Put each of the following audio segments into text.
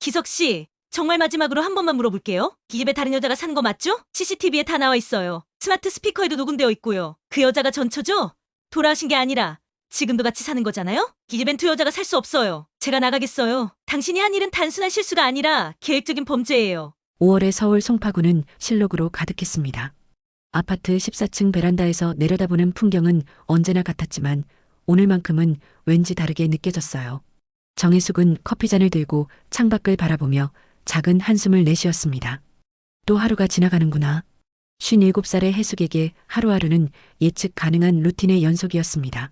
기석 씨, 정말 마지막으로 한 번만 물어볼게요. 이 집에 다른 여자가 산 거 맞죠? CCTV에 다 나와 있어요. 스마트 스피커에도 녹음되어 있고요. 그 여자가 전처죠? 돌아가신 게 아니라 지금도 같이 사는 거잖아요? 이 집엔 두 여자가 살 수 없어요. 제가 나가겠어요. 당신이 한 일은 단순한 실수가 아니라 계획적인 범죄예요. 5월의 서울 송파구는 실록으로 가득했습니다. 아파트 14층 베란다에서 내려다보는 풍경은 언제나 같았지만 오늘만큼은 왠지 다르게 느껴졌어요. 정혜숙은 커피잔을 들고 창밖을 바라보며 작은 한숨을 내쉬었습니다. 또 하루가 지나가는구나. 57살의 혜숙에게 하루하루는 예측 가능한 루틴의 연속이었습니다.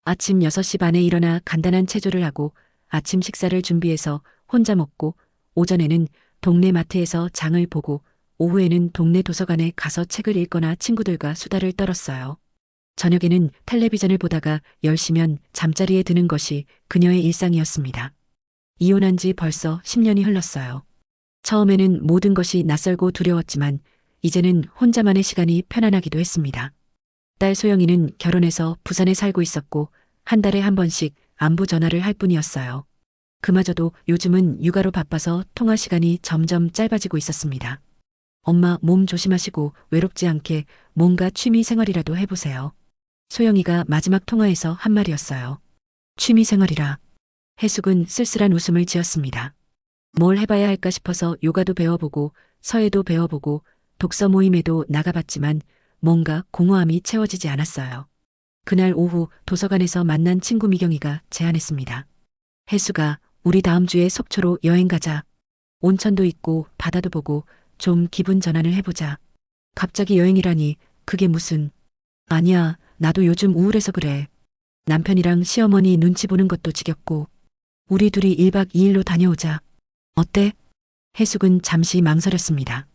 아침 6시 반에 일어나 간단한 체조를 하고 아침 식사를 준비해서 혼자 먹고 오전에는 동네 마트에서 장을 보고 오후에는 동네 도서관에 가서 책을 읽거나 친구들과 수다를 떨었어요. 저녁에는 텔레비전을 보다가 10시면 잠자리에 드는 것이 그녀의 일상이었습니다. 이혼한 지 벌써 10년이 흘렀어요. 처음에는 모든 것이 낯설고 두려웠지만 이제는 혼자만의 시간이 편안하기도 했습니다. 딸 소영이는 결혼해서 부산에 살고 있었고 한 달에 한 번씩 안부 전화를 할 뿐이었어요. 그마저도 요즘은 육아로 바빠서 통화 시간이 점점 짧아지고 있었습니다. 엄마 몸 조심하시고 외롭지 않게 뭔가 취미 생활이라도 해보세요. 소영이가 마지막 통화에서 한 말이었어요. 취미 생활이라. 혜숙은 쓸쓸한 웃음을 지었습니다. 뭘 해봐야 할까 싶어서 요가도 배워보고 서예도 배워보고 독서 모임에도 나가봤지만 뭔가 공허함이 채워지지 않았어요. 그날 오후 도서관에서 만난 친구 미경이가 제안했습니다. 혜숙아, 우리 다음 주에 속초로 여행 가자. 온천도 있고 바다도 보고 좀 기분 전환을 해보자. 갑자기 여행이라니 그게 무슨. 아니야, 나도 요즘 우울해서 그래. 남편이랑 시어머니 눈치 보는 것도 지겹고. 우리 둘이 1박 2일로 다녀오자. 어때? 혜숙은 잠시 망설였습니다.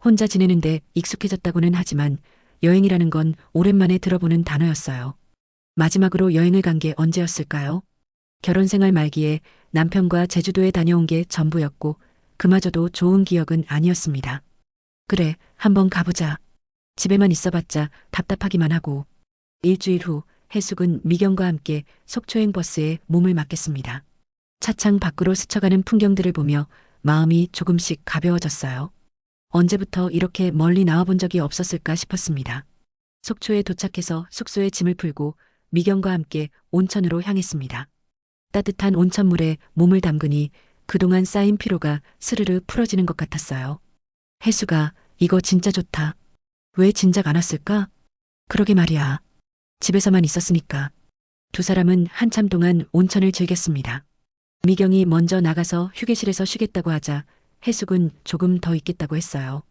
혼자 지내는데 익숙해졌다고는 하지만 여행이라는 건 오랜만에 들어보는 단어였어요. 마지막으로 여행을 간 게 언제였을까요? 결혼 생활 말기에 남편과 제주도에 다녀온 게 전부였고 그마저도 좋은 기억은 아니었습니다. 그래, 한번 가보자. 집에만 있어봤자 답답하기만 하고. 일주일 후 혜숙은 미경과 함께 속초행 버스에 몸을 맡겼습니다. 차창 밖으로 스쳐가는 풍경들을 보며 마음이 조금씩 가벼워졌어요. 언제부터 이렇게 멀리 나와본 적이 없었을까 싶었습니다. 속초에 도착해서 숙소에 짐을 풀고 미경과 함께 온천으로 향했습니다. 따뜻한 온천물에 몸을 담그니 그동안 쌓인 피로가 스르르 풀어지는 것 같았어요. 혜수가 이거 진짜 좋다. 왜 진작 안 왔을까? 그러게 말이야. 집에서만 있었으니까. 두 사람은 한참 동안 온천을 즐겼습니다. 미경이 먼저 나가서 휴게실에서 쉬겠다고 하자 혜숙은 조금 더 있겠다고 했어요.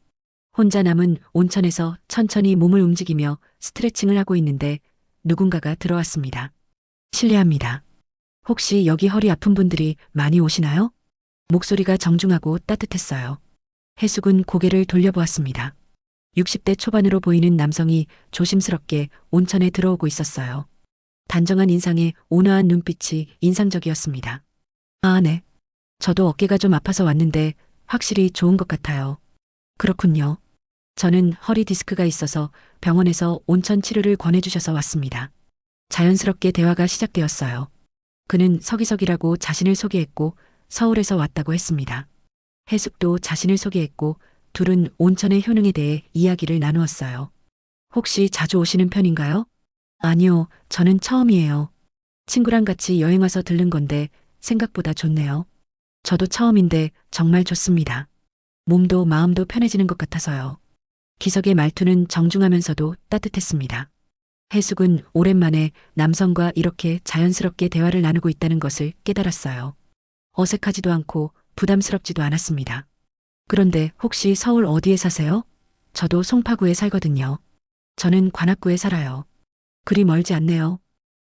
혼자 남은 온천에서 천천히 몸을 움직이며 스트레칭을 하고 있는데 누군가가 들어왔습니다. 실례합니다. 혹시 여기 허리 아픈 분들이 많이 오시나요? 목소리가 정중하고 따뜻했어요. 혜숙은 고개를 돌려보았습니다. 60대 초반으로 보이는 남성이 조심스럽게 온천에 들어오고 있었어요. 단정한 인상에 온화한 눈빛이 인상적이었습니다. 아, 네. 저도 어깨가 좀 아파서 왔는데 확실히 좋은 것 같아요. 그렇군요. 저는 허리 디스크가 있어서 병원에서 온천 치료를 권해주셔서 왔습니다. 자연스럽게 대화가 시작되었어요. 그는 서기석이라고 자신을 소개했고 서울에서 왔다고 했습니다. 혜숙도 자신을 소개했고 둘은 온천의 효능에 대해 이야기를 나누었어요. 혹시 자주 오시는 편인가요? 아니요, 저는 처음이에요. 친구랑 같이 여행 와서 들른 건데 생각보다 좋네요. 저도 처음인데 정말 좋습니다. 몸도 마음도 편해지는 것 같아서요. 기석의 말투는 정중하면서도 따뜻했습니다. 혜숙은 오랜만에 남성과 이렇게 자연스럽게 대화를 나누고 있다는 것을 깨달았어요. 어색하지도 않고 부담스럽지도 않았습니다. 그런데 혹시 서울 어디에 사세요? 저도 송파구에 살거든요. 저는 관악구에 살아요. 그리 멀지 않네요.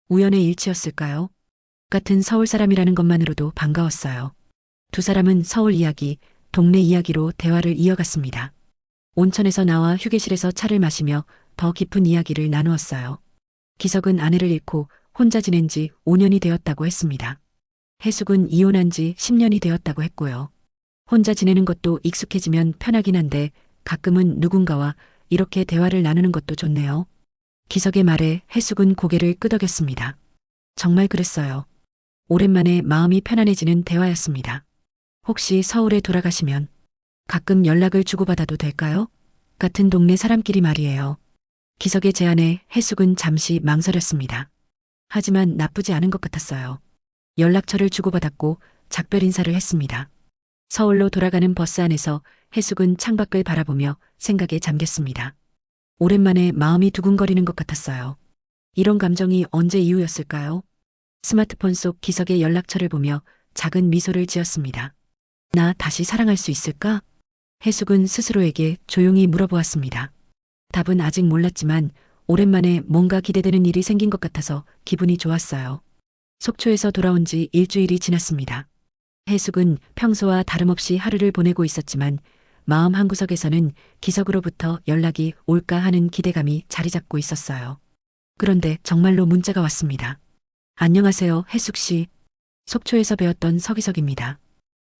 우연의 일치였을까요? 같은 서울 사람이라는 것만으로도 반가웠어요. 두 사람은 서울 이야기, 동네 이야기로 대화를 이어갔습니다. 온천에서 나와 휴게실에서 차를 마시며 더 깊은 이야기를 나누었어요. 기석은 아내를 잃고 혼자 지낸 지 5년이 되었다고 했습니다. 혜숙은 이혼한 지 10년이 되었다고 했고요. 혼자 지내는 것도 익숙해지면 편하긴 한데 가끔은 누군가와 이렇게 대화를 나누는 것도 좋네요. 기석의 말에 혜숙은 고개를 끄덕였습니다. 정말 그랬어요. 오랜만에 마음이 편안해지는 대화였습니다. 혹시 서울에 돌아가시면 가끔 연락을 주고받아도 될까요? 같은 동네 사람끼리 말이에요. 기석의 제안에 해숙은 잠시 망설였습니다. 하지만 나쁘지 않은 것 같았어요. 연락처를 주고받았고 작별 인사를 했습니다. 서울로 돌아가는 버스 안에서 해숙은 창밖을 바라보며 생각에 잠겼습니다. 오랜만에 마음이 두근거리는 것 같았어요. 이런 감정이 언제 이후였을까요? 스마트폰 속 기석의 연락처를 보며 작은 미소를 지었습니다. 나 다시 사랑할 수 있을까? 해숙은 스스로에게 조용히 물어보았습니다. 답은 아직 몰랐지만 오랜만에 뭔가 기대되는 일이 생긴 것 같아서 기분이 좋았어요. 속초에서 돌아온 지 일주일이 지났습니다. 해숙은 평소와 다름없이 하루를 보내고 있었지만 마음 한구석에서는 기석으로부터 연락이 올까 하는 기대감이 자리 잡고 있었어요. 그런데 정말로 문자가 왔습니다. 안녕하세요, 해숙 씨. 속초에서 배웠던 서기석입니다.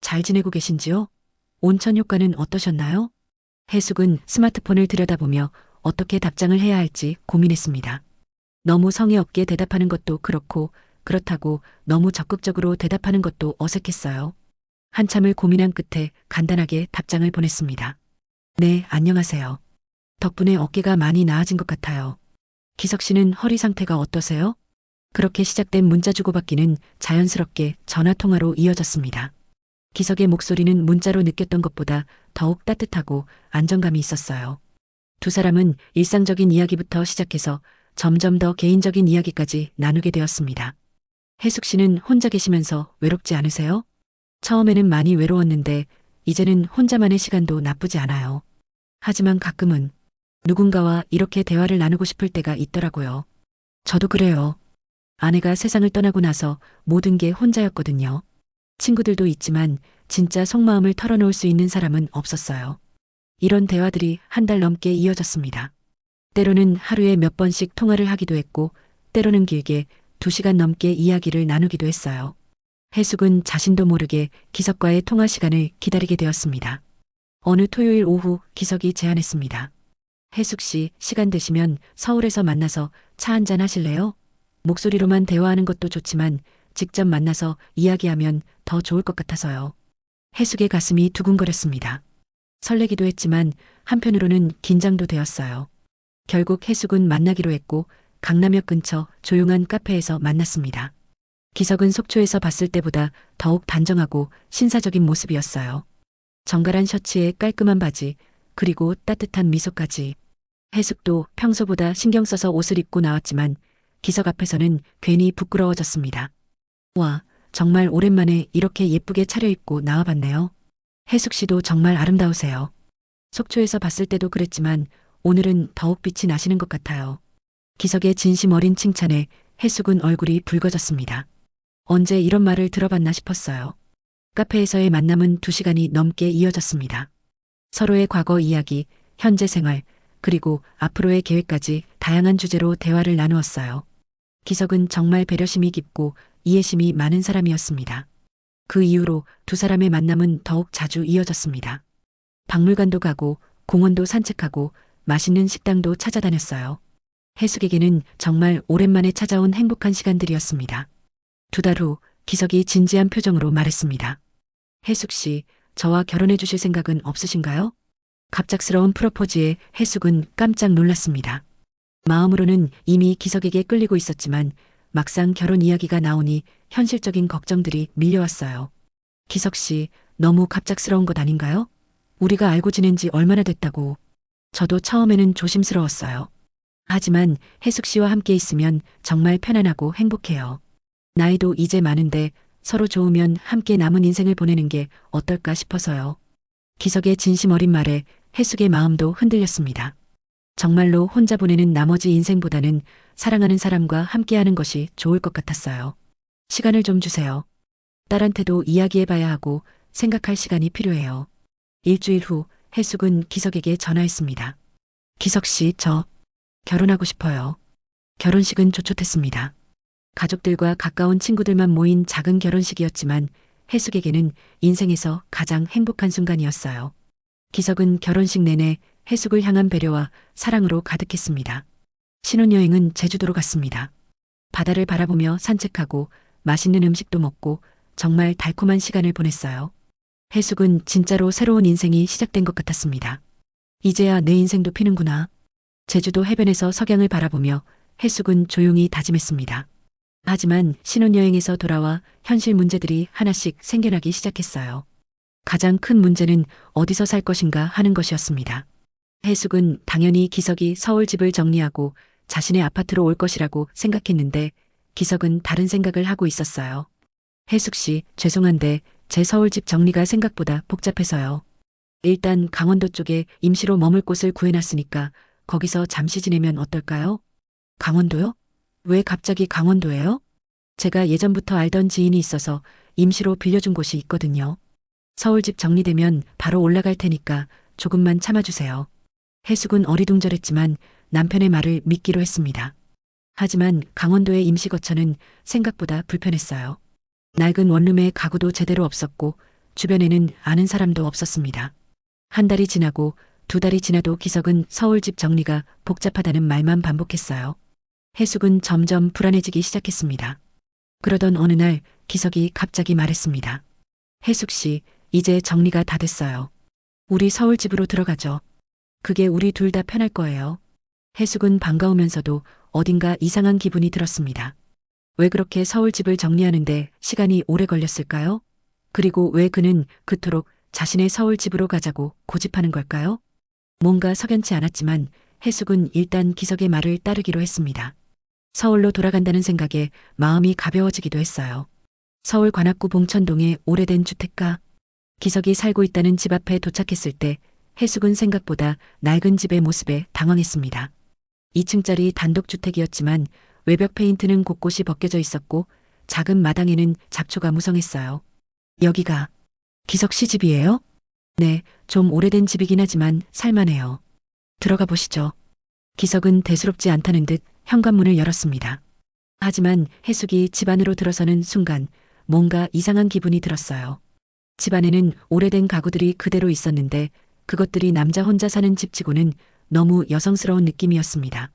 잘 지내고 계신지요? 온천 효과는 어떠셨나요? 해숙은 스마트폰을 들여다보며 어떻게 답장을 해야 할지 고민했습니다. 너무 성의 없게 대답하는 것도 그렇고 그렇다고 너무 적극적으로 대답하는 것도 어색했어요. 한참을 고민한 끝에 간단하게 답장을 보냈습니다. 네, 안녕하세요. 덕분에 어깨가 많이 나아진 것 같아요. 기석 씨는 허리 상태가 어떠세요? 그렇게 시작된 문자 주고받기는 자연스럽게 전화통화로 이어졌습니다. 기석의 목소리는 문자로 느꼈던 것보다 더욱 따뜻하고 안정감이 있었어요. 두 사람은 일상적인 이야기부터 시작해서 점점 더 개인적인 이야기까지 나누게 되었습니다. 해숙 씨는 혼자 계시면서 외롭지 않으세요? 처음에는 많이 외로웠는데 이제는 혼자만의 시간도 나쁘지 않아요. 하지만 가끔은 누군가와 이렇게 대화를 나누고 싶을 때가 있더라고요. 저도 그래요. 아내가 세상을 떠나고 나서 모든 게 혼자였거든요. 친구들도 있지만 진짜 속마음을 털어놓을 수 있는 사람은 없었어요. 이런 대화들이 한 달 넘게 이어졌습니다. 때로는 하루에 몇 번씩 통화를 하기도 했고, 때로는 길게 2시간 넘게 이야기를 나누기도 했어요. 해숙은 자신도 모르게 기석과의 통화 시간을 기다리게 되었습니다. 어느 토요일 오후 기석이 제안했습니다. 해숙 씨, 시간 되시면 서울에서 만나서 차 한잔 하실래요? 목소리로만 대화하는 것도 좋지만 직접 만나서 이야기하면 더 좋을 것 같아서요. 해숙의 가슴이 두근거렸습니다. 설레기도 했지만 한편으로는 긴장도 되었어요. 결국 해숙은 만나기로 했고 강남역 근처 조용한 카페에서 만났습니다. 기석은 속초에서 봤을 때보다 더욱 단정하고 신사적인 모습이었어요. 정갈한 셔츠에 깔끔한 바지, 그리고 따뜻한 미소까지. 해숙도 평소보다 신경 써서 옷을 입고 나왔지만 기석 앞에서는 괜히 부끄러워졌습니다. 와, 정말 오랜만에 이렇게 예쁘게 차려입고 나와봤네요. 해숙 씨도 정말 아름다우세요. 속초에서 봤을 때도 그랬지만 오늘은 더욱 빛이 나시는 것 같아요. 기석의 진심 어린 칭찬에 해숙은 얼굴이 붉어졌습니다. 언제 이런 말을 들어봤나 싶었어요. 카페에서의 만남은 2시간이 넘게 이어졌습니다. 서로의 과거 이야기, 현재 생활, 그리고 앞으로의 계획까지 다양한 주제로 대화를 나누었어요. 기석은 정말 배려심이 깊고 이해심이 많은 사람이었습니다. 그 이후로 두 사람의 만남은 더욱 자주 이어졌습니다. 박물관도 가고 공원도 산책하고 맛있는 식당도 찾아다녔어요. 해숙에게는 정말 오랜만에 찾아온 행복한 시간들이었습니다. 2달 후 기석이 진지한 표정으로 말했습니다. 해숙 씨, 저와 결혼해 주실 생각은 없으신가요? 갑작스러운 프로포즈에 해숙은 깜짝 놀랐습니다. 마음으로는 이미 기석에게 끌리고 있었지만 막상 결혼 이야기가 나오니 현실적인 걱정들이 밀려왔어요. 기석 씨, 너무 갑작스러운 것 아닌가요? 우리가 알고 지낸 지 얼마나 됐다고. 저도 처음에는 조심스러웠어요. 하지만 해숙 씨와 함께 있으면 정말 편안하고 행복해요. 나이도 이제 많은데 서로 좋으면 함께 남은 인생을 보내는 게 어떨까 싶어서요. 기석의 진심 어린 말에 해숙의 마음도 흔들렸습니다. 정말로 혼자 보내는 나머지 인생보다는 사랑하는 사람과 함께하는 것이 좋을 것 같았어요. 시간을 좀 주세요. 딸한테도 이야기해봐야 하고 생각할 시간이 필요해요. 일주일 후 해숙은 기석에게 전화했습니다. 기석 씨, 저 결혼하고 싶어요. 결혼식은 조촐했습니다. 가족들과 가까운 친구들만 모인 작은 결혼식이었지만 해숙에게는 인생에서 가장 행복한 순간이었어요. 기석은 결혼식 내내 해숙을 향한 배려와 사랑으로 가득했습니다. 신혼여행은 제주도로 갔습니다. 바다를 바라보며 산책하고 맛있는 음식도 먹고 정말 달콤한 시간을 보냈어요. 해숙은 진짜로 새로운 인생이 시작된 것 같았습니다. 이제야 내 인생도 피는구나. 제주도 해변에서 석양을 바라보며 해숙은 조용히 다짐했습니다. 하지만 신혼여행에서 돌아와 현실 문제들이 하나씩 생겨나기 시작했어요. 가장 큰 문제는 어디서 살 것인가 하는 것이었습니다. 해숙은 당연히 기석이 서울 집을 정리하고 자신의 아파트로 올 것이라고 생각했는데 기석은 다른 생각을 하고 있었어요. 해숙 씨, 죄송한데 제 서울 집 정리가 생각보다 복잡해서요. 일단 강원도 쪽에 임시로 머물 곳을 구해놨으니까 거기서 잠시 지내면 어떨까요? 강원도요? 왜 갑자기 강원도예요? 제가 예전부터 알던 지인이 있어서 임시로 빌려준 곳이 있거든요. 서울집 정리되면 바로 올라갈 테니까 조금만 참아주세요. 해숙은 어리둥절했지만 남편의 말을 믿기로 했습니다. 하지만 강원도의 임시거처는 생각보다 불편했어요. 낡은 원룸에 가구도 제대로 없었고 주변에는 아는 사람도 없었습니다. 한 달이 지나고 두 달이 지나도 기석은 서울집 정리가 복잡하다는 말만 반복했어요. 해숙은 점점 불안해지기 시작했습니다. 그러던 어느 날 기석이 갑자기 말했습니다. 해숙 씨, 이제 정리가 다 됐어요. 우리 서울집으로 들어가죠. 그게 우리 둘 다 편할 거예요. 해숙은 반가우면서도 어딘가 이상한 기분이 들었습니다. 왜 그렇게 서울집을 정리하는데 시간이 오래 걸렸을까요? 그리고 왜 그는 그토록 자신의 서울집으로 가자고 고집하는 걸까요? 뭔가 석연치 않았지만 해숙은 일단 기석의 말을 따르기로 했습니다. 서울로 돌아간다는 생각에 마음이 가벼워지기도 했어요. 서울 관악구 봉천동의 오래된 주택가. 기석이 살고 있다는 집 앞에 도착했을 때 해숙은 생각보다 낡은 집의 모습에 당황했습니다. 2층짜리 단독주택이었지만 외벽 페인트는 곳곳이 벗겨져 있었고 작은 마당에는 잡초가 무성했어요. 여기가 기석 씨 집이에요? 네, 좀 오래된 집이긴 하지만 살만해요. 들어가 보시죠. 기석은 대수롭지 않다는 듯 현관문을 열었습니다. 하지만 해숙이 집 안으로 들어서는 순간 뭔가 이상한 기분이 들었어요. 집 안에는 오래된 가구들이 그대로 있었는데 그것들이 남자 혼자 사는 집치고는 너무 여성스러운 느낌이었습니다.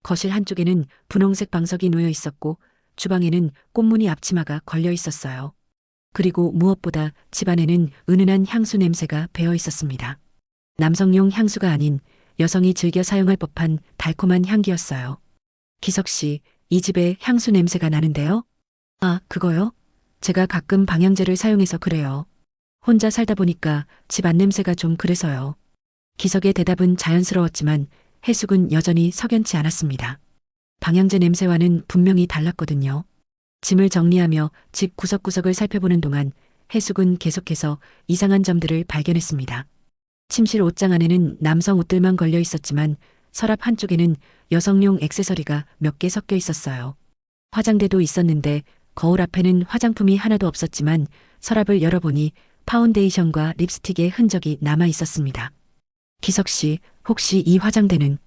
거실 한쪽에는 분홍색 방석이 놓여 있었고 주방에는 꽃무늬 앞치마가 걸려 있었어요. 그리고 무엇보다 집 안에는 은은한 향수 냄새가 배어 있었습니다. 남성용 향수가 아닌 여성이 즐겨 사용할 법한 달콤한 향기였어요. 기석 씨, 이 집에 향수 냄새가 나는데요? 아, 그거요? 제가 가끔 방향제를 사용해서 그래요. 혼자 살다 보니까 집 안 냄새가 좀 그래서요. 기석의 대답은 자연스러웠지만 해숙은 여전히 석연치 않았습니다. 방향제 냄새와는 분명히 달랐거든요. 짐을 정리하며 집 구석구석을 살펴보는 동안 해숙은 계속해서 이상한 점들을 발견했습니다. 침실 옷장 안에는 남성 옷들만 걸려 있었지만 서랍 한쪽에는 여성용 액세서리가 몇 개 섞여 있었어요. 화장대도 있었는데 거울 앞에는 화장품이 하나도 없었지만 서랍을 열어보니 파운데이션과 립스틱의 흔적이 남아 있었습니다. 기석 씨, 혹시 이 화장대는?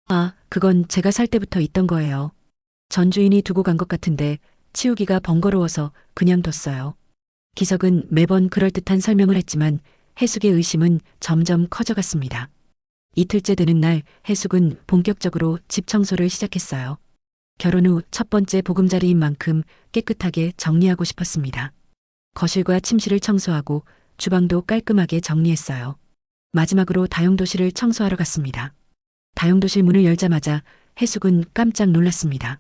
아, 그건 제가 살 때부터 있던 거예요. 전 주인이 두고 간 것 같은데 치우기가 번거로워서 그냥 뒀어요. 기석은 매번 그럴듯한 설명을 했지만 해숙의 의심은 점점 커져갔습니다. 이틀째 되는 날 해숙은 본격적으로 집 청소를 시작했어요. 결혼 후 첫 번째 보금자리인 만큼 깨끗하게 정리하고 싶었습니다. 거실과 침실을 청소하고 주방도 깔끔하게 정리했어요. 마지막으로 다용도실을 청소하러 갔습니다. 다용도실 문을 열자마자 해숙은 깜짝 놀랐습니다.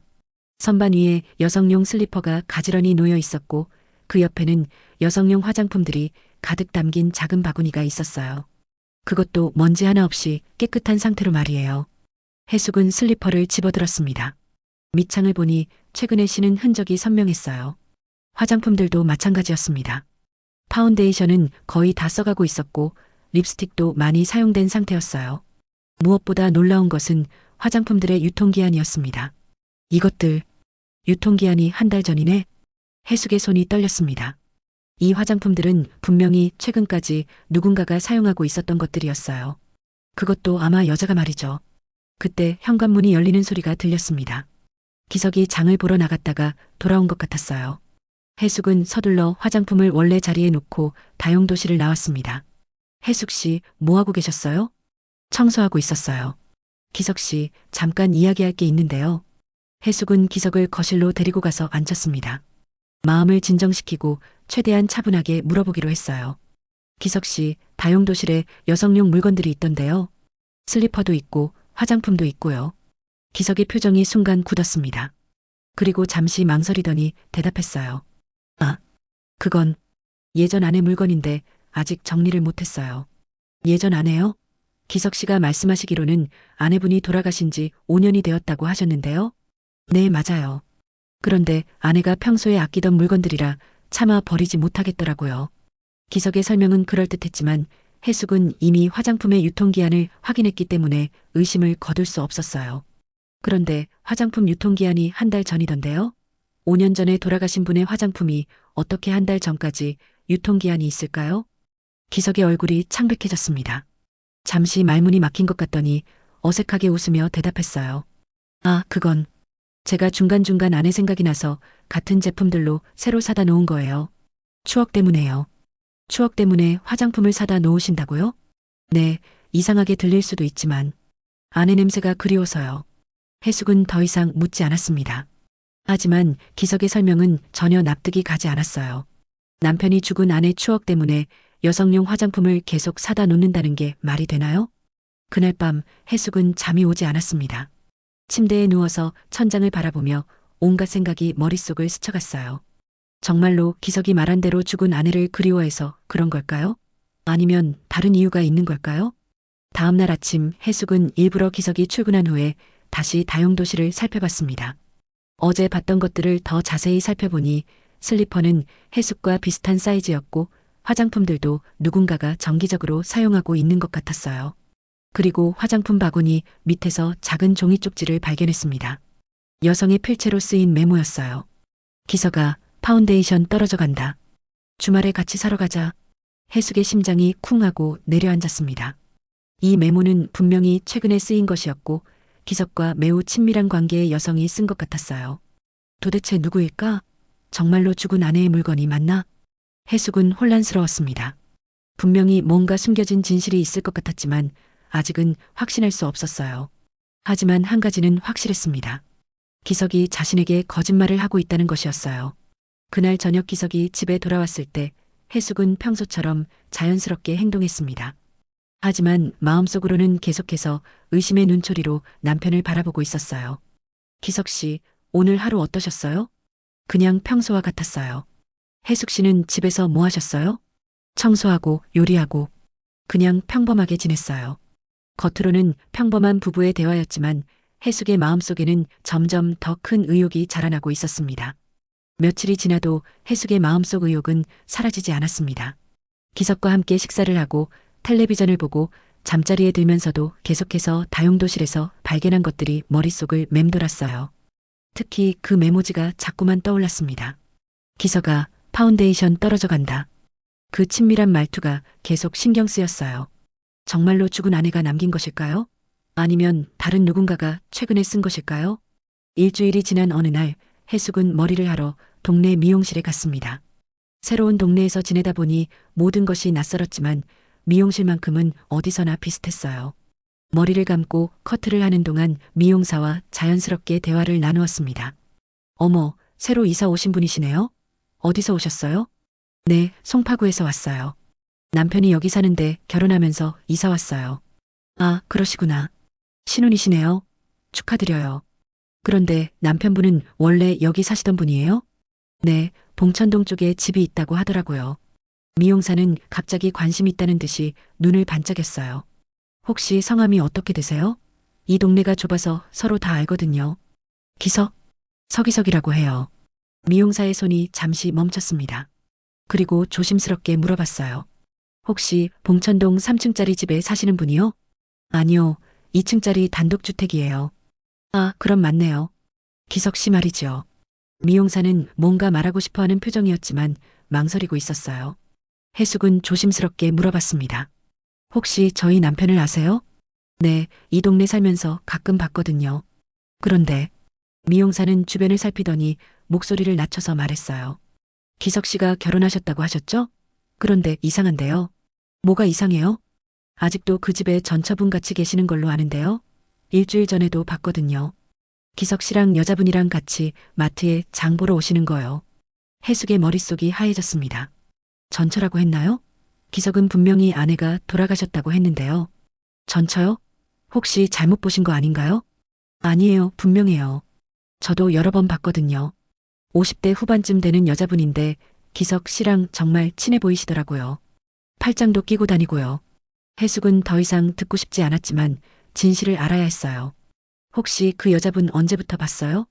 선반 위에 여성용 슬리퍼가 가지런히 놓여 있었고 그 옆에는 여성용 화장품들이 가득 담긴 작은 바구니가 있었어요. 그것도 먼지 하나 없이 깨끗한 상태로 말이에요. 해숙은 슬리퍼를 집어들었습니다. 밑창을 보니 최근에 신은 흔적이 선명했어요. 화장품들도 마찬가지였습니다. 파운데이션은 거의 다 써가고 있었고 립스틱도 많이 사용된 상태였어요. 무엇보다 놀라운 것은 화장품들의 유통기한이었습니다. 이것들, 유통기한이 한 달 전이네? 해숙의 손이 떨렸습니다. 이 화장품들은 분명히 최근까지 누군가가 사용하고 있었던 것들이었어요. 그것도 아마 여자가 말이죠. 그때 현관문이 열리는 소리가 들렸습니다. 기석이 장을 보러 나갔다가 돌아온 것 같았어요. 해숙은 서둘러 화장품을 원래 자리에 놓고 다용도실을 나왔습니다. 해숙 씨, 뭐하고 계셨어요? 청소하고 있었어요. 기석 씨, 잠깐 이야기할 게 있는데요. 해숙은 기석을 거실로 데리고 가서 앉혔습니다. 마음을 진정시키고 최대한 차분하게 물어보기로 했어요. 기석 씨, 다용도실에 여성용 물건들이 있던데요. 슬리퍼도 있고 화장품도 있고요. 기석의 표정이 순간 굳었습니다. 그리고 잠시 망설이더니 대답했어요. 아, 그건 예전 아내 물건인데 아직 정리를 못했어요. 예전 아내요? 기석 씨가 말씀하시기로는 아내분이 돌아가신 지 5년이 되었다고 하셨는데요. 네, 맞아요. 그런데 아내가 평소에 아끼던 물건들이라 차마 버리지 못하겠더라고요. 기석의 설명은 그럴듯했지만 해숙은 이미 화장품의 유통기한을 확인했기 때문에 의심을 거둘 수 없었어요. 그런데 화장품 유통기한이 한 달 전이던데요? 5년 전에 돌아가신 분의 화장품이 어떻게 한 달 전까지 유통기한이 있을까요? 기석의 얼굴이 창백해졌습니다. 잠시 말문이 막힌 것 같더니 어색하게 웃으며 대답했어요. 아, 그건 제가 중간중간 아내 생각이 나서 같은 제품들로 새로 사다 놓은 거예요. 추억 때문에요. 추억 때문에 화장품을 사다 놓으신다고요? 네, 이상하게 들릴 수도 있지만 아내 냄새가 그리워서요. 해숙은 더 이상 묻지 않았습니다. 하지만 기석의 설명은 전혀 납득이 가지 않았어요. 남편이 죽은 아내 추억 때문에 여성용 화장품을 계속 사다 놓는다는 게 말이 되나요? 그날 밤 해숙은 잠이 오지 않았습니다. 침대에 누워서 천장을 바라보며 온갖 생각이 머릿속을 스쳐갔어요. 정말로 기석이 말한 대로 죽은 아내를 그리워해서 그런 걸까요? 아니면 다른 이유가 있는 걸까요? 다음 날 아침 해숙은 일부러 기석이 출근한 후에 다시 다용도실을 살펴봤습니다. 어제 봤던 것들을 더 자세히 살펴보니 슬리퍼는 해숙과 비슷한 사이즈였고 화장품들도 누군가가 정기적으로 사용하고 있는 것 같았어요. 그리고 화장품 바구니 밑에서 작은 종이 쪽지를 발견했습니다. 여성의 필체로 쓰인 메모였어요. 기석아, 파운데이션 떨어져 간다. 주말에 같이 사러 가자. 해숙의 심장이 쿵 하고 내려앉았습니다. 이 메모는 분명히 최근에 쓰인 것이었고 기석과 매우 친밀한 관계의 여성이 쓴 것 같았어요. 도대체 누구일까? 정말로 죽은 아내의 물건이 맞나? 해숙은 혼란스러웠습니다. 분명히 뭔가 숨겨진 진실이 있을 것 같았지만 아직은 확신할 수 없었어요. 하지만 한 가지는 확실했습니다. 기석이 자신에게 거짓말을 하고 있다는 것이었어요. 그날 저녁 기석이 집에 돌아왔을 때 해숙은 평소처럼 자연스럽게 행동했습니다. 하지만 마음속으로는 계속해서 의심의 눈초리로 남편을 바라보고 있었어요. 기석 씨, 오늘 하루 어떠셨어요? 그냥 평소와 같았어요. 해숙 씨는 집에서 뭐 하셨어요? 청소하고 요리하고 그냥 평범하게 지냈어요. 겉으로는 평범한 부부의 대화였지만 해숙의 마음속에는 점점 더 큰 의욕이 자라나고 있었습니다. 며칠이 지나도 해숙의 마음속 의욕은 사라지지 않았습니다. 기석과 함께 식사를 하고 텔레비전을 보고 잠자리에 들면서도 계속해서 다용도실에서 발견한 것들이 머릿속을 맴돌았어요. 특히 그 메모지가 자꾸만 떠올랐습니다. 기석아, 파운데이션 떨어져 간다. 그 친밀한 말투가 계속 신경 쓰였어요. 정말로 죽은 아내가 남긴 것일까요? 아니면 다른 누군가가 최근에 쓴 것일까요? 일주일이 지난 어느 날 해숙은 머리를 하러 동네 미용실에 갔습니다. 새로운 동네에서 지내다 보니 모든 것이 낯설었지만 미용실만큼은 어디서나 비슷했어요. 머리를 감고 커트를 하는 동안 미용사와 자연스럽게 대화를 나누었습니다. 어머, 새로 이사 오신 분이시네요? 어디서 오셨어요? 네, 송파구에서 왔어요. 남편이 여기 사는데 결혼하면서 이사 왔어요. 아, 그러시구나. 신혼이시네요. 축하드려요. 그런데 남편분은 원래 여기 사시던 분이에요? 네, 봉천동 쪽에 집이 있다고 하더라고요. 미용사는 갑자기 관심 있다는 듯이 눈을 반짝였어요. 혹시 성함이 어떻게 되세요? 이 동네가 좁아서 서로 다 알거든요. 기석? 서기석이라고 해요. 미용사의 손이 잠시 멈췄습니다. 그리고 조심스럽게 물어봤어요. 혹시 봉천동 3층짜리 집에 사시는 분이요? 아니요, 2층짜리 단독주택이에요. 아, 그럼 맞네요. 기석 씨 말이죠. 미용사는 뭔가 말하고 싶어 하는 표정이었지만 망설이고 있었어요. 해숙은 조심스럽게 물어봤습니다. 혹시 저희 남편을 아세요? 네, 이 동네 살면서 가끔 봤거든요. 그런데 미용사는 주변을 살피더니 목소리를 낮춰서 말했어요. 기석 씨가 결혼하셨다고 하셨죠? 그런데 이상한데요. 뭐가 이상해요? 아직도 그 집에 전처분 같이 계시는 걸로 아는데요. 일주일 전에도 봤거든요. 기석 씨랑 여자분이랑 같이 마트에 장 보러 오시는 거요. 해숙의 머릿속이 하얘졌습니다. 전처라고 했나요? 기석은 분명히 아내가 돌아가셨다고 했는데요. 전처요? 혹시 잘못 보신 거 아닌가요? 아니에요, 분명해요. 저도 여러 번 봤거든요. 50대 후반쯤 되는 여자분인데 기석 씨랑 정말 친해 보이시더라고요. 팔짱도 끼고 다니고요. 해숙은 더 이상 듣고 싶지 않았지만 진실을 알아야 했어요. 혹시 그 여자분 언제부터 봤어요?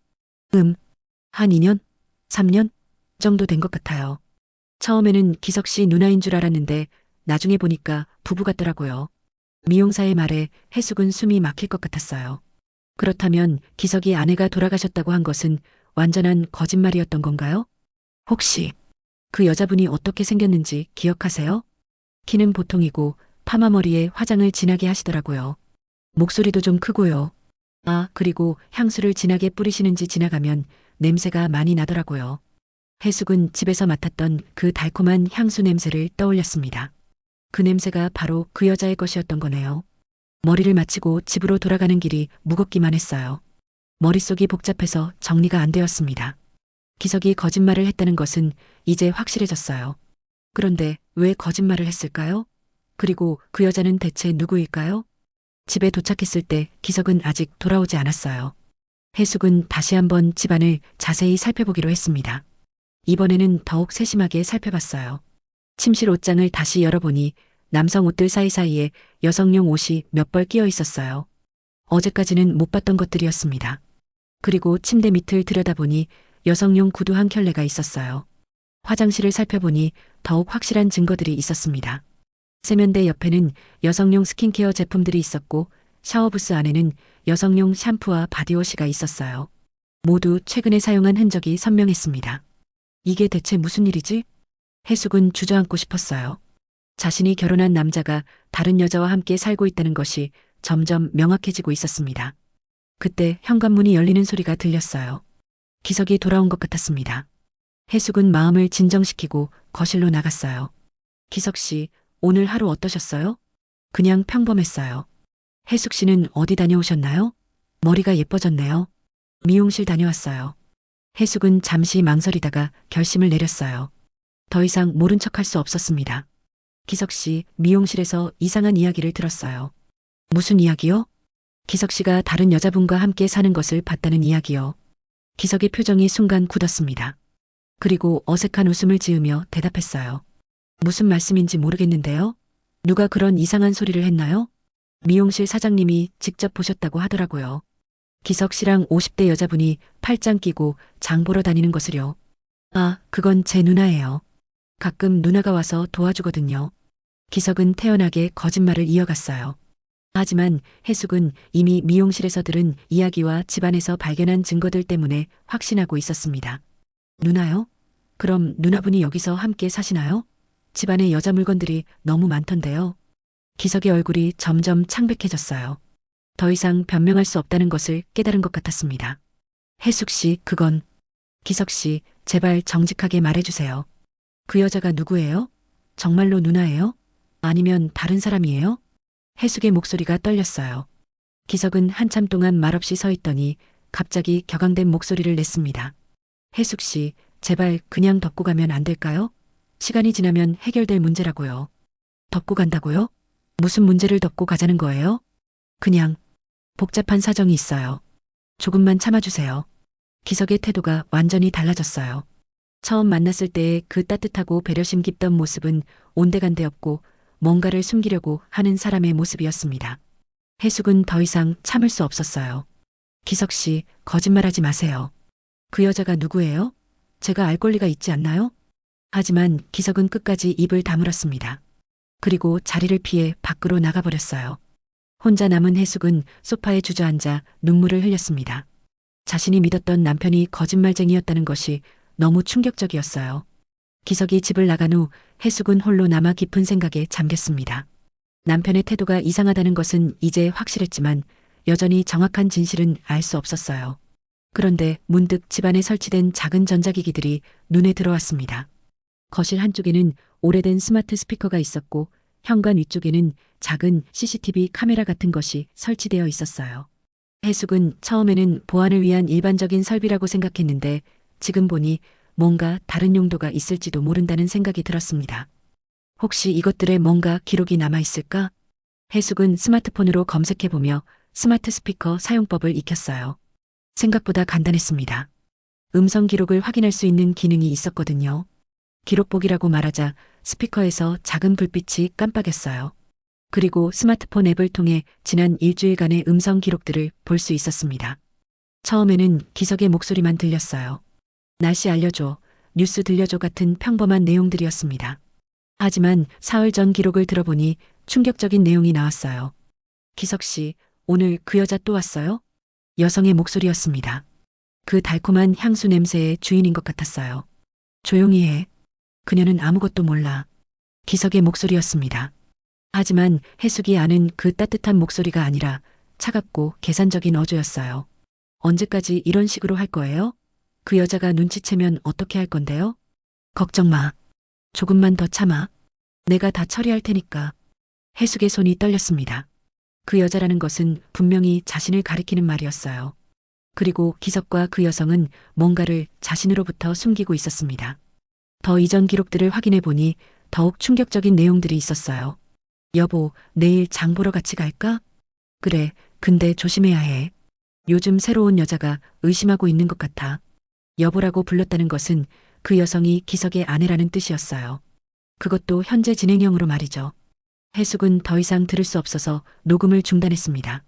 한 2년? 3년? 정도 된 것 같아요. 처음에는 기석 씨 누나인 줄 알았는데 나중에 보니까 부부 같더라고요. 미용사의 말에 해숙은 숨이 막힐 것 같았어요. 그렇다면 기석이 아내가 돌아가셨다고 한 것은 완전한 거짓말이었던 건가요? 혹시 그 여자분이 어떻게 생겼는지 기억하세요? 키는 보통이고 파마머리에 화장을 진하게 하시더라고요. 목소리도 좀 크고요. 아, 그리고 향수를 진하게 뿌리시는지 지나가면 냄새가 많이 나더라고요. 해숙은 집에서 맡았던 그 달콤한 향수 냄새를 떠올렸습니다. 그 냄새가 바로 그 여자의 것이었던 거네요. 머리를 마치고 집으로 돌아가는 길이 무겁기만 했어요. 머릿속이 복잡해서 정리가 안 되었습니다. 기석이 거짓말을 했다는 것은 이제 확실해졌어요. 그런데 왜 거짓말을 했을까요? 그리고 그 여자는 대체 누구일까요? 집에 도착했을 때 기석은 아직 돌아오지 않았어요. 해숙은 다시 한번 집안을 자세히 살펴보기로 했습니다. 이번에는 더욱 세심하게 살펴봤어요. 침실 옷장을 다시 열어보니 남성 옷들 사이사이에 여성용 옷이 몇 벌 끼어 있었어요. 어제까지는 못 봤던 것들이었습니다. 그리고 침대 밑을 들여다보니 여성용 구두 한 켤레가 있었어요. 화장실을 살펴보니 더욱 확실한 증거들이 있었습니다. 세면대 옆에는 여성용 스킨케어 제품들이 있었고 샤워부스 안에는 여성용 샴푸와 바디워시가 있었어요. 모두 최근에 사용한 흔적이 선명했습니다. 이게 대체 무슨 일이지? 해숙은 주저앉고 싶었어요. 자신이 결혼한 남자가 다른 여자와 함께 살고 있다는 것이 점점 명확해지고 있었습니다. 그때 현관문이 열리는 소리가 들렸어요. 기석이 돌아온 것 같았습니다. 해숙은 마음을 진정시키고 거실로 나갔어요. 기석 씨, 오늘 하루 어떠셨어요? 그냥 평범했어요. 해숙 씨는 어디 다녀오셨나요? 머리가 예뻐졌네요. 미용실 다녀왔어요. 해숙은 잠시 망설이다가 결심을 내렸어요. 더 이상 모른 척할 수 없었습니다. 기석 씨, 미용실에서 이상한 이야기를 들었어요. 무슨 이야기요? 기석 씨가 다른 여자분과 함께 사는 것을 봤다는 이야기요. 기석의 표정이 순간 굳었습니다. 그리고 어색한 웃음을 지으며 대답했어요. 무슨 말씀인지 모르겠는데요. 누가 그런 이상한 소리를 했나요? 미용실 사장님이 직접 보셨다고 하더라고요. 기석 씨랑 50대 여자분이 팔짱 끼고 장 보러 다니는 것을요. 아, 그건 제 누나예요. 가끔 누나가 와서 도와주거든요. 기석은 태연하게 거짓말을 이어갔어요. 하지만 해숙은 이미 미용실에서 들은 이야기와 집안에서 발견한 증거들 때문에 확신하고 있었습니다. 누나요? 그럼 누나분이 여기서 함께 사시나요? 집안에 여자 물건들이 너무 많던데요. 기석의 얼굴이 점점 창백해졌어요. 더 이상 변명할 수 없다는 것을 깨달은 것 같았습니다. 해숙 씨, 그건... 기석 씨, 제발 정직하게 말해주세요. 그 여자가 누구예요? 정말로 누나예요? 아니면 다른 사람이에요? 해숙의 목소리가 떨렸어요. 기석은 한참 동안 말없이 서 있더니 갑자기 격앙된 목소리를 냈습니다. 해숙 씨, 제발 그냥 덮고 가면 안 될까요? 시간이 지나면 해결될 문제라고요. 덮고 간다고요? 무슨 문제를 덮고 가자는 거예요? 그냥 복잡한 사정이 있어요. 조금만 참아주세요. 기석의 태도가 완전히 달라졌어요. 처음 만났을 때의 그 따뜻하고 배려심 깊던 모습은 온데간데 없고 뭔가를 숨기려고 하는 사람의 모습이었습니다. 해숙은 더 이상 참을 수 없었어요. 기석 씨, 거짓말하지 마세요. 그 여자가 누구예요? 제가 알 권리가 있지 않나요? 하지만 기석은 끝까지 입을 다물었습니다. 그리고 자리를 피해 밖으로 나가버렸어요. 혼자 남은 해숙은 소파에 주저앉아 눈물을 흘렸습니다. 자신이 믿었던 남편이 거짓말쟁이였다는 것이 너무 충격적이었어요. 기석이 집을 나간 후 해숙은 홀로 남아 깊은 생각에 잠겼습니다. 남편의 태도가 이상하다는 것은 이제 확실했지만 여전히 정확한 진실은 알 수 없었어요. 그런데 문득 집안에 설치된 작은 전자기기들이 눈에 들어왔습니다. 거실 한쪽에는 오래된 스마트 스피커가 있었고 현관 위쪽에는 작은 CCTV 카메라 같은 것이 설치되어 있었어요. 해숙은 처음에는 보안을 위한 일반적인 설비라고 생각했는데 지금 보니 뭔가 다른 용도가 있을지도 모른다는 생각이 들었습니다. 혹시 이것들에 뭔가 기록이 남아있을까? 해숙은 스마트폰으로 검색해보며 스마트 스피커 사용법을 익혔어요. 생각보다 간단했습니다. 음성 기록을 확인할 수 있는 기능이 있었거든요. 기록보기라고 말하자 스피커에서 작은 불빛이 깜빡였어요. 그리고 스마트폰 앱을 통해 지난 일주일간의 음성 기록들을 볼 수 있었습니다. 처음에는 기석의 목소리만 들렸어요. 날씨 알려줘, 뉴스 들려줘 같은 평범한 내용들이었습니다. 하지만 사흘 전 기록을 들어보니 충격적인 내용이 나왔어요. 기석 씨, 오늘 그 여자 또 왔어요? 여성의 목소리였습니다. 그 달콤한 향수 냄새의 주인인 것 같았어요. 조용히 해. 그녀는 아무것도 몰라. 기석의 목소리였습니다. 하지만 해숙이 아는 그 따뜻한 목소리가 아니라 차갑고 계산적인 어조였어요. 언제까지 이런 식으로 할 거예요? 그 여자가 눈치채면 어떻게 할 건데요? 걱정 마. 조금만 더 참아. 내가 다 처리할 테니까. 해숙의 손이 떨렸습니다. 그 여자라는 것은 분명히 자신을 가리키는 말이었어요. 그리고 기석과 그 여성은 뭔가를 자신으로부터 숨기고 있었습니다. 더 이전 기록들을 확인해 보니 더욱 충격적인 내용들이 있었어요. 여보, 내일 장 보러 같이 갈까? 그래, 근데 조심해야 해. 요즘 새로운 여자가 의심하고 있는 것 같아. 여보라고 불렀다는 것은 그 여성이 기석의 아내라는 뜻이었어요. 그것도 현재 진행형으로 말이죠. 해숙은 더 이상 들을 수 없어서 녹음을 중단했습니다.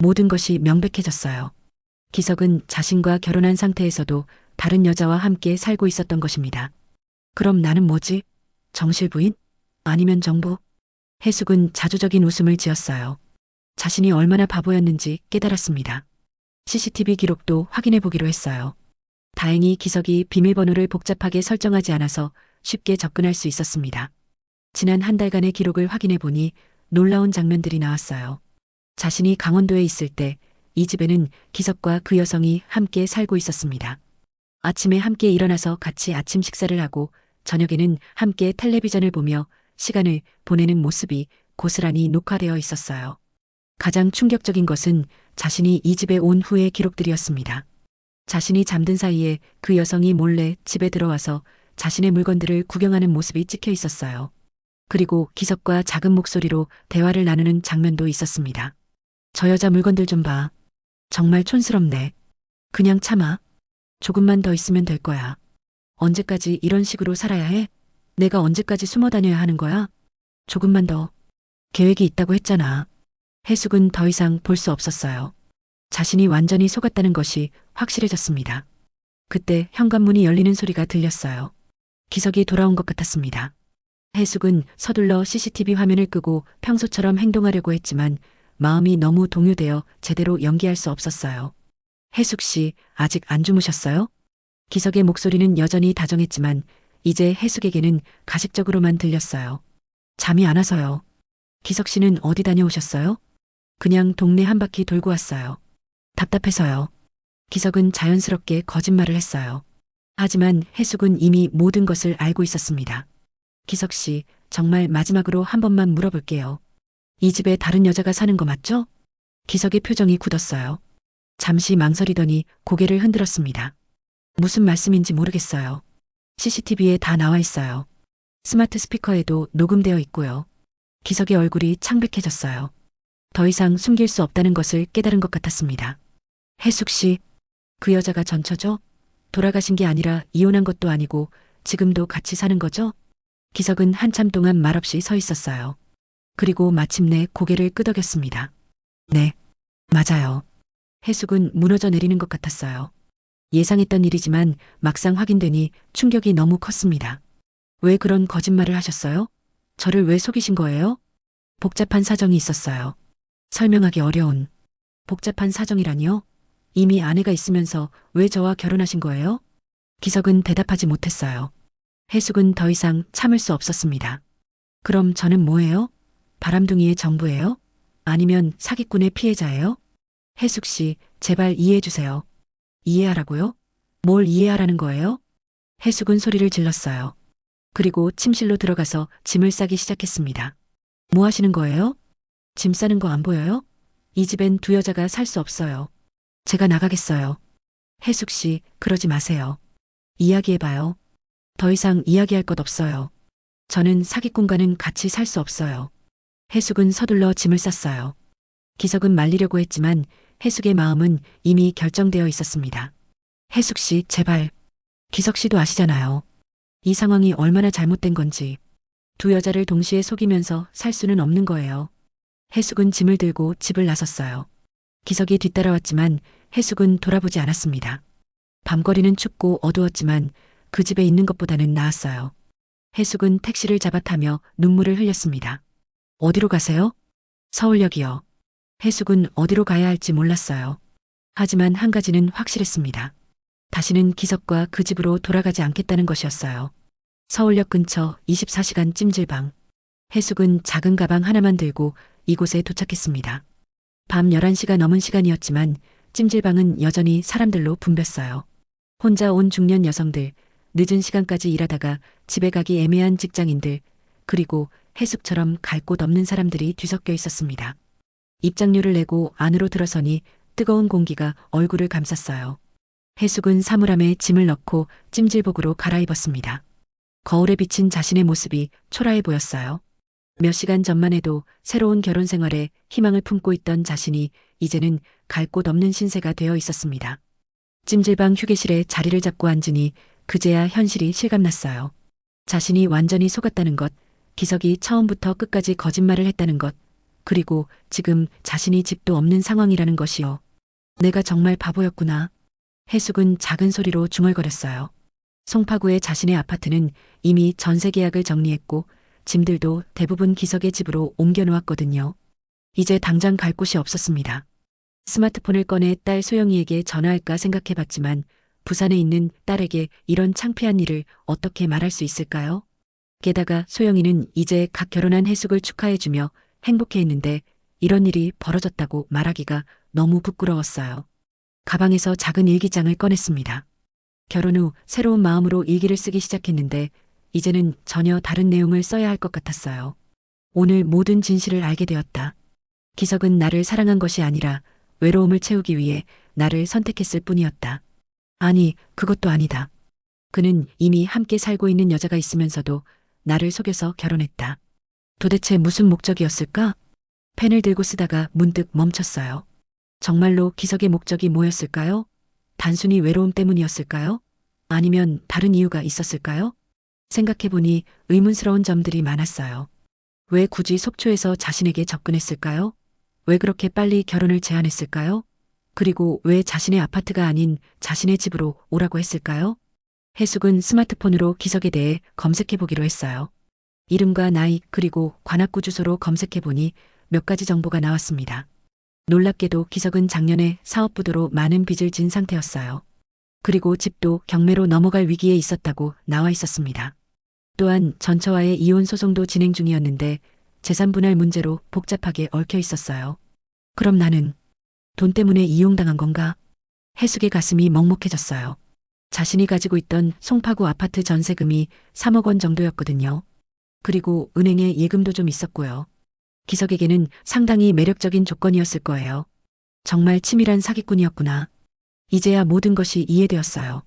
모든 것이 명백해졌어요. 기석은 자신과 결혼한 상태에서도 다른 여자와 함께 살고 있었던 것입니다. 그럼 나는 뭐지? 정실 부인? 아니면 정부? 해숙은 자조적인 웃음을 지었어요. 자신이 얼마나 바보였는지 깨달았습니다. CCTV 기록도 확인해 보기로 했어요. 다행히 기석이 비밀번호를 복잡하게 설정하지 않아서 쉽게 접근할 수 있었습니다. 지난 한 달간의 기록을 확인해 보니 놀라운 장면들이 나왔어요. 자신이 강원도에 있을 때 이 집에는 기석과 그 여성이 함께 살고 있었습니다. 아침에 함께 일어나서 같이 아침 식사를 하고 저녁에는 함께 텔레비전을 보며 시간을 보내는 모습이 고스란히 녹화되어 있었어요. 가장 충격적인 것은 자신이 이 집에 온 후의 기록들이었습니다. 자신이 잠든 사이에 그 여성이 몰래 집에 들어와서 자신의 물건들을 구경하는 모습이 찍혀 있었어요. 그리고 기석과 작은 목소리로 대화를 나누는 장면도 있었습니다. 저 여자 물건들 좀 봐. 정말 촌스럽네. 그냥 참아. 조금만 더 있으면 될 거야. 언제까지 이런 식으로 살아야 해? 내가 언제까지 숨어 다녀야 하는 거야? 조금만 더. 계획이 있다고 했잖아. 해숙은 더 이상 볼 수 없었어요. 자신이 완전히 속았다는 것이 확실해졌습니다. 그때 현관문이 열리는 소리가 들렸어요. 기석이 돌아온 것 같았습니다. 해숙은 서둘러 CCTV 화면을 끄고 평소처럼 행동하려고 했지만 마음이 너무 동요되어 제대로 연기할 수 없었어요. 해숙 씨, 아직 안 주무셨어요? 기석의 목소리는 여전히 다정했지만 이제 해숙에게는 가식적으로만 들렸어요. 잠이 안 와서요. 기석 씨는 어디 다녀오셨어요? 그냥 동네 한 바퀴 돌고 왔어요. 답답해서요. 기석은 자연스럽게 거짓말을 했어요. 하지만 해숙은 이미 모든 것을 알고 있었습니다. 기석 씨, 정말 마지막으로 한 번만 물어볼게요. 이 집에 다른 여자가 사는 거 맞죠? 기석의 표정이 굳었어요. 잠시 망설이더니 고개를 흔들었습니다. 무슨 말씀인지 모르겠어요. CCTV에 다 나와 있어요. 스마트 스피커에도 녹음되어 있고요. 기석의 얼굴이 창백해졌어요. 더 이상 숨길 수 없다는 것을 깨달은 것 같았습니다. 해숙 씨, 그 여자가 전처죠? 돌아가신 게 아니라 이혼한 것도 아니고 지금도 같이 사는 거죠? 기석은 한참 동안 말없이 서 있었어요. 그리고 마침내 고개를 끄덕였습니다. 네, 맞아요. 해숙은 무너져 내리는 것 같았어요. 예상했던 일이지만 막상 확인되니 충격이 너무 컸습니다. 왜 그런 거짓말을 하셨어요? 저를 왜 속이신 거예요? 복잡한 사정이 있었어요. 설명하기 어려운. 복잡한 사정이라니요? 이미 아내가 있으면서 왜 저와 결혼하신 거예요? 기석은 대답하지 못했어요. 해숙은 더 이상 참을 수 없었습니다. 그럼 저는 뭐예요? 바람둥이의 정부예요? 아니면 사기꾼의 피해자예요? 해숙 씨, 제발 이해해 주세요. 이해하라고요? 뭘 이해하라는 거예요? 해숙은 소리를 질렀어요. 그리고 침실로 들어가서 짐을 싸기 시작했습니다. 뭐 하시는 거예요? 짐 싸는 거 안 보여요? 이 집엔 두 여자가 살 수 없어요. 제가 나가겠어요. 해숙 씨, 그러지 마세요. 이야기해봐요. 더 이상 이야기할 것 없어요. 저는 사기꾼과는 같이 살 수 없어요. 해숙은 서둘러 짐을 쌌어요. 기석은 말리려고 했지만 해숙의 마음은 이미 결정되어 있었습니다. 해숙 씨, 제발. 기석 씨도 아시잖아요. 이 상황이 얼마나 잘못된 건지. 두 여자를 동시에 속이면서 살 수는 없는 거예요. 해숙은 짐을 들고 집을 나섰어요. 기석이 뒤따라왔지만 해숙은 돌아보지 않았습니다. 밤거리는 춥고 어두웠지만 그 집에 있는 것보다는 나았어요. 해숙은 택시를 잡아 타며 눈물을 흘렸습니다. 어디로 가세요? 서울역이요. 해숙은 어디로 가야 할지 몰랐어요. 하지만 한 가지는 확실했습니다. 다시는 기석과 그 집으로 돌아가지 않겠다는 것이었어요. 서울역 근처 24시간 찜질방. 해숙은 작은 가방 하나만 들고 이곳에 도착했습니다. 밤 11시가 넘은 시간이었지만 찜질방은 여전히 사람들로 붐볐어요. 혼자 온 중년 여성들, 늦은 시간까지 일하다가 집에 가기 애매한 직장인들, 그리고 해숙처럼 갈 곳 없는 사람들이 뒤섞여 있었습니다. 입장료를 내고 안으로 들어서니 뜨거운 공기가 얼굴을 감쌌어요. 해숙은 사물함에 짐을 넣고 찜질복으로 갈아입었습니다. 거울에 비친 자신의 모습이 초라해 보였어요. 몇 시간 전만 해도 새로운 결혼 생활에 희망을 품고 있던 자신이 이제는 갈 곳 없는 신세가 되어 있었습니다. 찜질방 휴게실에 자리를 잡고 앉으니 그제야 현실이 실감났어요. 자신이 완전히 속았다는 것, 기석이 처음부터 끝까지 거짓말을 했다는 것, 그리고 지금 자신이 집도 없는 상황이라는 것이요. 내가 정말 바보였구나. 해숙은 작은 소리로 중얼거렸어요. 송파구의 자신의 아파트는 이미 전세 계약을 정리했고 짐들도 대부분 기석의 집으로 옮겨놓았거든요. 이제 당장 갈 곳이 없었습니다. 스마트폰을 꺼내 딸 소영이에게 전화할까 생각해봤지만 부산에 있는 딸에게 이런 창피한 일을 어떻게 말할 수 있을까요? 게다가 소영이는 이제 갓 결혼한 해숙을 축하해주며 행복해했는데 이런 일이 벌어졌다고 말하기가 너무 부끄러웠어요. 가방에서 작은 일기장을 꺼냈습니다. 결혼 후 새로운 마음으로 일기를 쓰기 시작했는데 이제는 전혀 다른 내용을 써야 할 것 같았어요. 오늘 모든 진실을 알게 되었다. 기석은 나를 사랑한 것이 아니라 외로움을 채우기 위해 나를 선택했을 뿐이었다. 아니, 그것도 아니다. 그는 이미 함께 살고 있는 여자가 있으면서도 나를 속여서 결혼했다. 도대체 무슨 목적이었을까? 펜을 들고 쓰다가 문득 멈췄어요. 정말로 기석의 목적이 뭐였을까요? 단순히 외로움 때문이었을까요? 아니면 다른 이유가 있었을까요? 생각해보니 의문스러운 점들이 많았어요. 왜 굳이 속초에서 자신에게 접근했을까요? 왜 그렇게 빨리 결혼을 제안했을까요? 그리고 왜 자신의 아파트가 아닌 자신의 집으로 오라고 했을까요? 해숙은 스마트폰으로 기석에 대해 검색해보기로 했어요. 이름과 나이 그리고 관악구 주소로 검색해보니 몇 가지 정보가 나왔습니다. 놀랍게도 기석은 작년에 사업부도로 많은 빚을 진 상태였어요. 그리고 집도 경매로 넘어갈 위기에 있었다고 나와 있었습니다. 또한 전처와의 이혼 소송도 진행 중이었는데 재산 분할 문제로 복잡하게 얽혀 있었어요. 그럼 나는 돈 때문에 이용당한 건가? 해숙의 가슴이 먹먹해졌어요. 자신이 가지고 있던 송파구 아파트 전세금이 3억 원 정도였거든요. 그리고 은행에 예금도 좀 있었고요. 기석에게는 상당히 매력적인 조건이었을 거예요. 정말 치밀한 사기꾼이었구나. 이제야 모든 것이 이해되었어요.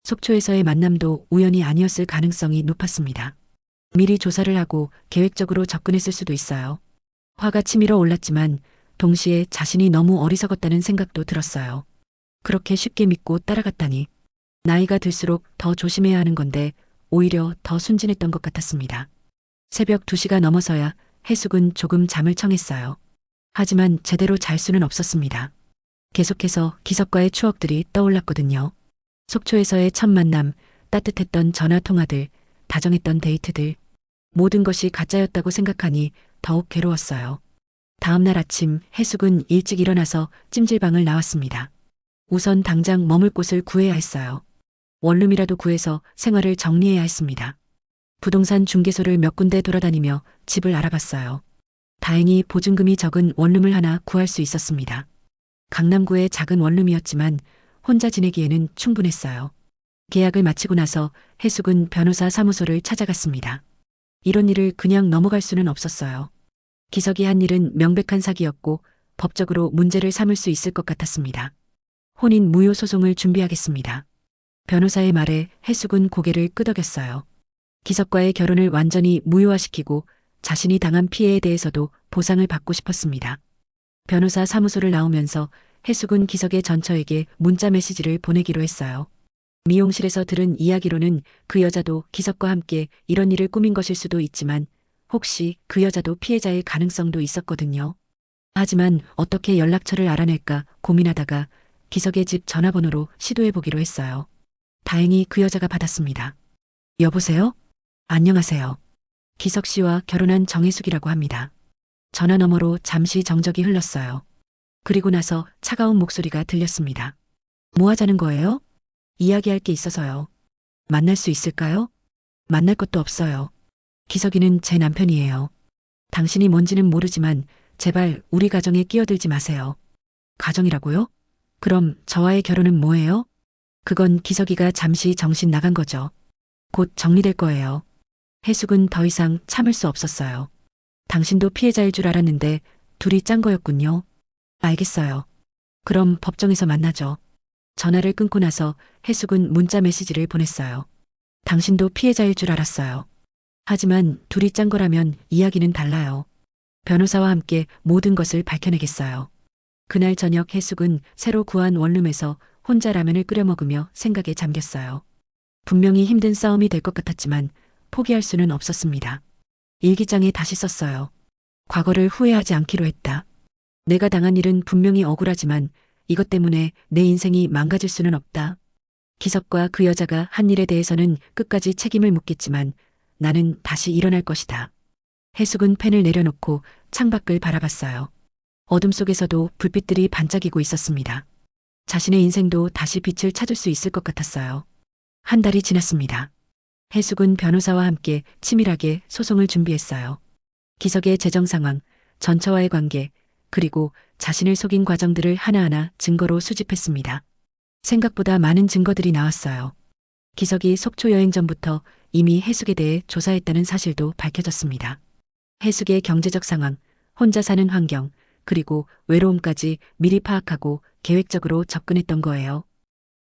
속초에서의 만남도 우연이 아니었을 가능성이 높았습니다. 미리 조사를 하고 계획적으로 접근했을 수도 있어요. 화가 치밀어 올랐지만 동시에 자신이 너무 어리석었다는 생각도 들었어요. 그렇게 쉽게 믿고 따라갔다니. 나이가 들수록 더 조심해야 하는 건데 오히려 더 순진했던 것 같았습니다. 새벽 2시가 넘어서야 해숙은 조금 잠을 청했어요. 하지만 제대로 잘 수는 없었습니다. 계속해서 기석과의 추억들이 떠올랐거든요. 속초에서의 첫 만남, 따뜻했던 전화 통화들, 다정했던 데이트들. 모든 것이 가짜였다고 생각하니 더욱 괴로웠어요. 다음 날 아침 해숙은 일찍 일어나서 찜질방을 나왔습니다. 우선 당장 머물 곳을 구해야 했어요. 원룸이라도 구해서 생활을 정리해야 했습니다. 부동산 중개소를 몇 군데 돌아다니며 집을 알아봤어요. 다행히 보증금이 적은 원룸을 하나 구할 수 있었습니다. 강남구의 작은 원룸이었지만 혼자 지내기에는 충분했어요. 계약을 마치고 나서 해숙은 변호사 사무소를 찾아갔습니다. 이런 일을 그냥 넘어갈 수는 없었어요. 기석이 한 일은 명백한 사기였고 법적으로 문제를 삼을 수 있을 것 같았습니다. 혼인 무효 소송을 준비하겠습니다. 변호사의 말에 해숙은 고개를 끄덕였어요. 기석과의 결혼을 완전히 무효화시키고 자신이 당한 피해에 대해서도 보상을 받고 싶었습니다. 변호사 사무소를 나오면서 해숙은 기석의 전처에게 문자 메시지를 보내기로 했어요. 미용실에서 들은 이야기로는 그 여자도 기석과 함께 이런 일을 꾸민 것일 수도 있지만 혹시 그 여자도 피해자일 가능성도 있었거든요. 하지만 어떻게 연락처를 알아낼까 고민하다가 기석의 집 전화번호로 시도해보기로 했어요. 다행히 그 여자가 받았습니다. 여보세요? 안녕하세요. 기석 씨와 결혼한 정혜숙이라고 합니다. 전화 너머로 잠시 정적이 흘렀어요. 그리고 나서 차가운 목소리가 들렸습니다. 뭐 하자는 거예요? 이야기할 게 있어서요. 만날 수 있을까요? 만날 것도 없어요. 기석이는 제 남편이에요. 당신이 뭔지는 모르지만 제발 우리 가정에 끼어들지 마세요. 가정이라고요? 그럼 저와의 결혼은 뭐예요? 그건 기석이가 잠시 정신 나간 거죠. 곧 정리될 거예요. 해숙은 더 이상 참을 수 없었어요. 당신도 피해자일 줄 알았는데 둘이 짠 거였군요. 알겠어요. 그럼 법정에서 만나죠. 전화를 끊고 나서 해숙은 문자 메시지를 보냈어요. 당신도 피해자일 줄 알았어요. 하지만 둘이 짠 거라면 이야기는 달라요. 변호사와 함께 모든 것을 밝혀내겠어요. 그날 저녁 해숙은 새로 구한 원룸에서 혼자 라면을 끓여 먹으며 생각에 잠겼어요. 분명히 힘든 싸움이 될 것 같았지만 포기할 수는 없었습니다. 일기장에 다시 썼어요. 과거를 후회하지 않기로 했다. 내가 당한 일은 분명히 억울하지만 이것 때문에 내 인생이 망가질 수는 없다. 기석과 그 여자가 한 일에 대해서는 끝까지 책임을 묻겠지만 나는 다시 일어날 것이다. 해숙은 펜을 내려놓고 창밖을 바라봤어요. 어둠 속에서도 불빛들이 반짝이고 있었습니다. 자신의 인생도 다시 빛을 찾을 수 있을 것 같았어요. 한 달이 지났습니다. 해숙은 변호사와 함께 치밀하게 소송을 준비했어요. 기석의 재정 상황, 전처와의 관계, 그리고 자신을 속인 과정들을 하나하나 증거로 수집했습니다. 생각보다 많은 증거들이 나왔어요. 기석이 속초 여행 전부터 이미 해숙에 대해 조사했다는 사실도 밝혀졌습니다. 해숙의 경제적 상황, 혼자 사는 환경, 그리고 외로움까지 미리 파악하고 계획적으로 접근했던 거예요.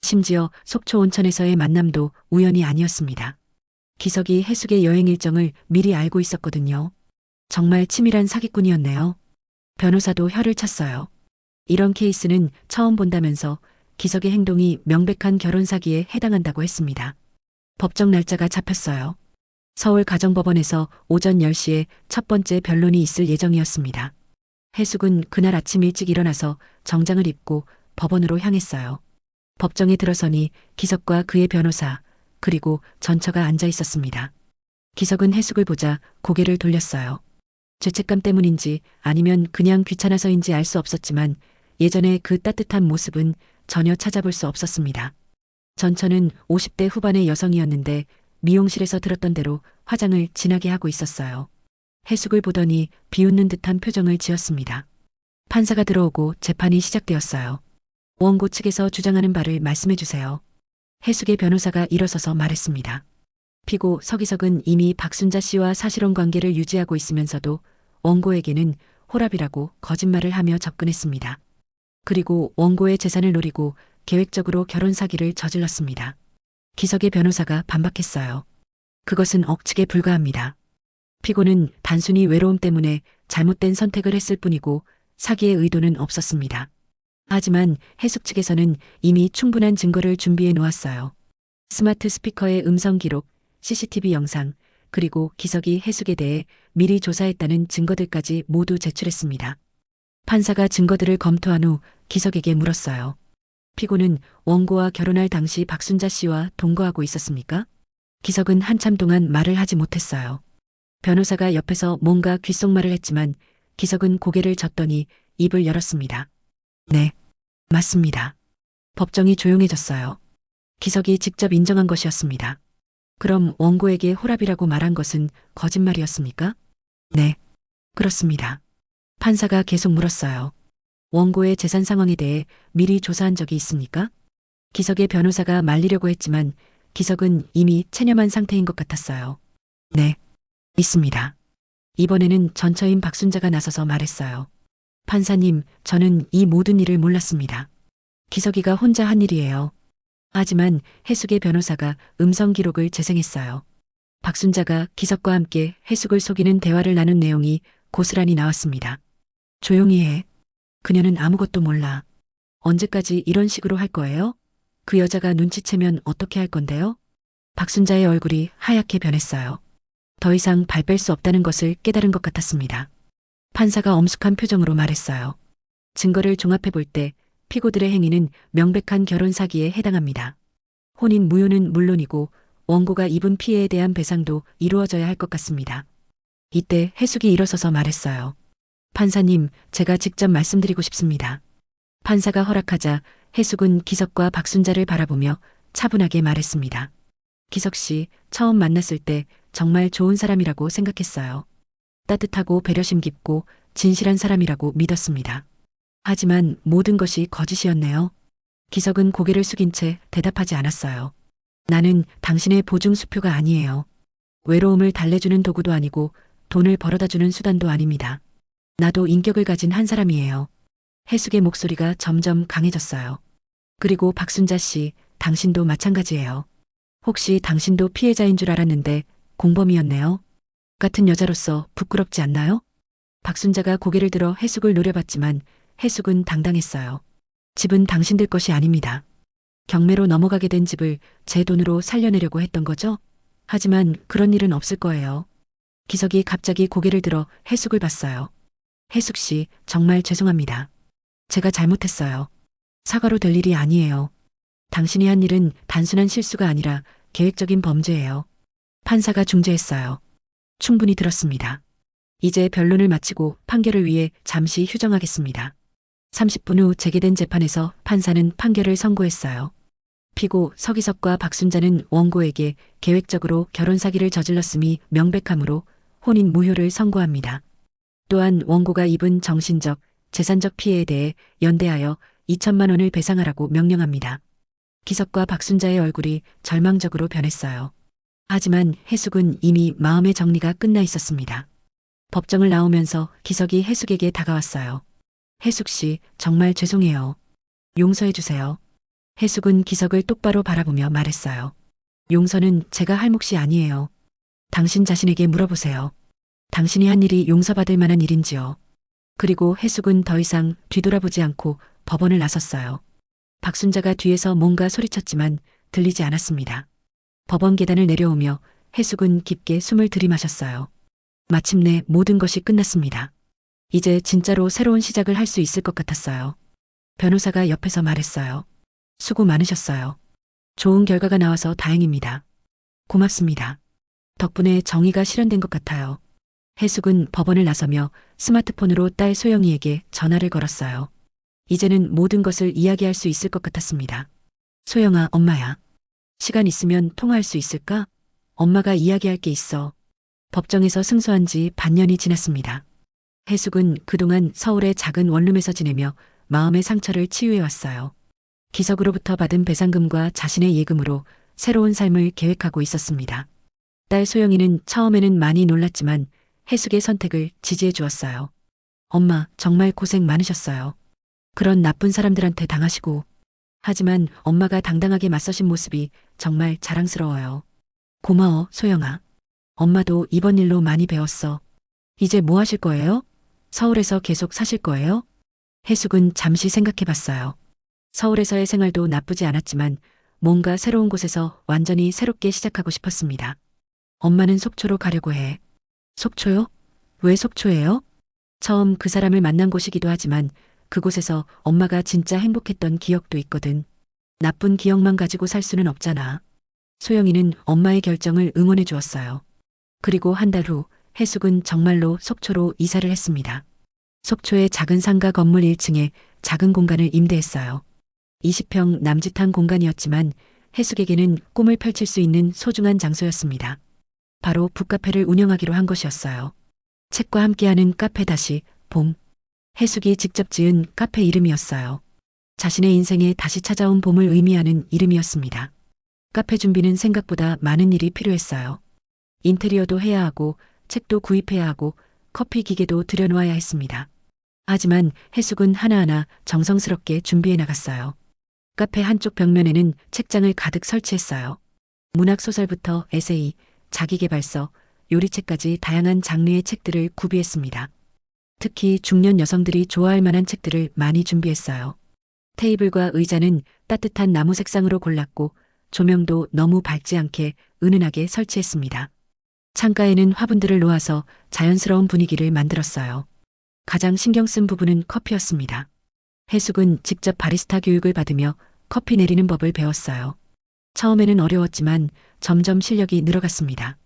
심지어 속초 온천에서의 만남도 우연이 아니었습니다. 기석이 해숙의 여행 일정을 미리 알고 있었거든요. 정말 치밀한 사기꾼이었네요. 변호사도 혀를 찼어요. 이런 케이스는 처음 본다면서 기석의 행동이 명백한 결혼 사기에 해당한다고 했습니다. 법정 날짜가 잡혔어요. 서울 가정법원에서 오전 10시에 첫 번째 변론이 있을 예정이었습니다. 해숙은 그날 아침 일찍 일어나서 정장을 입고 법원으로 향했어요. 법정에 들어서니 기석과 그의 변호사, 그리고 전처가 앉아 있었습니다. 기석은 해숙을 보자 고개를 돌렸어요. 죄책감 때문인지 아니면 그냥 귀찮아서인지 알 수 없었지만 예전의 그 따뜻한 모습은 전혀 찾아볼 수 없었습니다. 전처는 50대 후반의 여성이었는데 미용실에서 들었던 대로 화장을 진하게 하고 있었어요. 해숙을 보더니 비웃는 듯한 표정을 지었습니다. 판사가 들어오고 재판이 시작되었어요. 원고 측에서 주장하는 바를 말씀해 주세요. 해숙의 변호사가 일어서서 말했습니다. 피고 서기석은 이미 박순자 씨와 사실혼 관계를 유지하고 있으면서도 원고에게는 호랍이라고 거짓말을 하며 접근했습니다. 그리고 원고의 재산을 노리고 계획적으로 결혼 사기를 저질렀습니다. 기석의 변호사가 반박했어요. 그것은 억측에 불과합니다. 피고는 단순히 외로움 때문에 잘못된 선택을 했을 뿐이고 사기의 의도는 없었습니다. 하지만 해숙 측에서는 이미 충분한 증거를 준비해 놓았어요. 스마트 스피커의 음성 기록, CCTV 영상, 그리고 기석이 해숙에 대해 미리 조사했다는 증거들까지 모두 제출했습니다. 판사가 증거들을 검토한 후 기석에게 물었어요. 피고는 원고와 결혼할 당시 박순자 씨와 동거하고 있었습니까? 기석은 한참 동안 말을 하지 못했어요. 변호사가 옆에서 뭔가 귓속말을 했지만 기석은 고개를 젓더니 입을 열었습니다. 네, 맞습니다. 법정이 조용해졌어요. 기석이 직접 인정한 것이었습니다. 그럼 원고에게 호랍이라고 말한 것은 거짓말이었습니까? 네, 그렇습니다. 판사가 계속 물었어요. 원고의 재산 상황에 대해 미리 조사한 적이 있습니까? 기석의 변호사가 말리려고 했지만 기석은 이미 체념한 상태인 것 같았어요. 네, 있습니다. 이번에는 전처인 박순자가 나서서 말했어요. 판사님, 저는 이 모든 일을 몰랐습니다. 기석이가 혼자 한 일이에요. 하지만 해숙의 변호사가 음성 기록을 재생했어요. 박순자가 기석과 함께 해숙을 속이는 대화를 나눈 내용이 고스란히 나왔습니다. 조용히 해. 그녀는 아무것도 몰라. 언제까지 이런 식으로 할 거예요? 그 여자가 눈치채면 어떻게 할 건데요? 박순자의 얼굴이 하얗게 변했어요. 더 이상 발 뺄 수 없다는 것을 깨달은 것 같았습니다. 판사가 엄숙한 표정으로 말했어요. 증거를 종합해 볼 때 피고들의 행위는 명백한 결혼 사기에 해당합니다. 혼인 무효는 물론이고 원고가 입은 피해에 대한 배상도 이루어져야 할 것 같습니다. 이때 해숙이 일어서서 말했어요. 판사님, 제가 직접 말씀드리고 싶습니다. 판사가 허락하자 해숙은 기석과 박순자를 바라보며 차분하게 말했습니다. 기석 씨, 처음 만났을 때 정말 좋은 사람이라고 생각했어요. 따뜻하고 배려심 깊고 진실한 사람이라고 믿었습니다. 하지만 모든 것이 거짓이었네요. 기석은 고개를 숙인 채 대답하지 않았어요. 나는 당신의 보증 수표가 아니에요. 외로움을 달래주는 도구도 아니고 돈을 벌어다주는 수단도 아닙니다. 나도 인격을 가진 한 사람이에요. 해숙의 목소리가 점점 강해졌어요. 그리고 박순자 씨, 당신도 마찬가지예요. 혹시 당신도 피해자인 줄 알았는데 공범이었네요. 같은 여자로서 부끄럽지 않나요? 박순자가 고개를 들어 해숙을 노려봤지만 해숙은 당당했어요. 집은 당신들 것이 아닙니다. 경매로 넘어가게 된 집을 제 돈으로 살려내려고 했던 거죠? 하지만 그런 일은 없을 거예요. 기석이 갑자기 고개를 들어 해숙을 봤어요. 해숙 씨, 정말 죄송합니다. 제가 잘못했어요. 사과로 될 일이 아니에요. 당신이 한 일은 단순한 실수가 아니라 계획적인 범죄예요. 판사가 중재했어요. 충분히 들었습니다. 이제 변론을 마치고 판결을 위해 잠시 휴정하겠습니다. 30분 후 재개된 재판에서 판사는 판결을 선고했어요. 피고 서기석과 박순자는 원고에게 계획적으로 결혼 사기를 저질렀음이 명백하므로 혼인 무효를 선고합니다. 또한 원고가 입은 정신적, 재산적 피해에 대해 연대하여 2천만 원을 배상하라고 명령합니다. 기석과 박순자의 얼굴이 절망적으로 변했어요. 하지만 해숙은 이미 마음의 정리가 끝나 있었습니다. 법정을 나오면서 기석이 해숙에게 다가왔어요. 해숙 씨, 정말 죄송해요. 용서해 주세요. 해숙은 기석을 똑바로 바라보며 말했어요. 용서는 제가 할 몫이 아니에요. 당신 자신에게 물어보세요. 당신이 한 일이 용서받을 만한 일인지요. 그리고 해숙은 더 이상 뒤돌아보지 않고 법원을 나섰어요. 박순자가 뒤에서 뭔가 소리쳤지만 들리지 않았습니다. 법원 계단을 내려오며 해숙은 깊게 숨을 들이마셨어요. 마침내 모든 것이 끝났습니다. 이제 진짜로 새로운 시작을 할 수 있을 것 같았어요. 변호사가 옆에서 말했어요. 수고 많으셨어요. 좋은 결과가 나와서 다행입니다. 고맙습니다. 덕분에 정의가 실현된 것 같아요. 해숙은 법원을 나서며 스마트폰으로 딸 소영이에게 전화를 걸었어요. 이제는 모든 것을 이야기할 수 있을 것 같았습니다. 소영아, 엄마야. 시간 있으면 통화할 수 있을까? 엄마가 이야기할 게 있어. 법정에서 승소한 지 반년이 지났습니다. 해숙은 그동안 서울의 작은 원룸에서 지내며 마음의 상처를 치유해왔어요. 기석으로부터 받은 배상금과 자신의 예금으로 새로운 삶을 계획하고 있었습니다. 딸 소영이는 처음에는 많이 놀랐지만 해숙의 선택을 지지해 주었어요. 엄마, 정말 고생 많으셨어요. 그런 나쁜 사람들한테 당하시고. 하지만 엄마가 당당하게 맞서신 모습이 정말 자랑스러워요. 고마워, 소영아. 엄마도 이번 일로 많이 배웠어. 이제 뭐 하실 거예요? 서울에서 계속 사실 거예요? 해숙은 잠시 생각해 봤어요. 서울에서의 생활도 나쁘지 않았지만 뭔가 새로운 곳에서 완전히 새롭게 시작하고 싶었습니다. 엄마는 속초로 가려고 해. 속초요? 왜 속초예요? 처음 그 사람을 만난 곳이기도 하지만 그곳에서 엄마가 진짜 행복했던 기억도 있거든. 나쁜 기억만 가지고 살 수는 없잖아. 소영이는 엄마의 결정을 응원해 주었어요. 그리고 한 달 후 해숙은 정말로 속초로 이사를 했습니다. 속초의 작은 상가 건물 1층에 작은 공간을 임대했어요. 20평 남짓한 공간이었지만 해숙에게는 꿈을 펼칠 수 있는 소중한 장소였습니다. 바로 북카페를 운영하기로 한 것이었어요. 책과 함께하는 카페 다시 봄. 해숙이 직접 지은 카페 이름이었어요. 자신의 인생에 다시 찾아온 봄을 의미하는 이름이었습니다. 카페 준비는 생각보다 많은 일이 필요했어요. 인테리어도 해야 하고 책도 구입해야 하고 커피 기계도 들여놓아야 했습니다. 하지만 해숙은 하나하나 정성스럽게 준비해 나갔어요. 카페 한쪽 벽면에는 책장을 가득 설치했어요. 문학 소설부터 에세이, 자기계발서, 요리책까지 다양한 장르의 책들을 구비했습니다. 특히 중년 여성들이 좋아할 만한 책들을 많이 준비했어요. 테이블과 의자는 따뜻한 나무 색상으로 골랐고 조명도 너무 밝지 않게 은은하게 설치했습니다. 창가에는 화분들을 놓아서 자연스러운 분위기를 만들었어요. 가장 신경 쓴 부분은 커피였습니다. 해숙은 직접 바리스타 교육을 받으며 커피 내리는 법을 배웠어요. 처음에는 어려웠지만 점점 실력이 늘어갔습니다.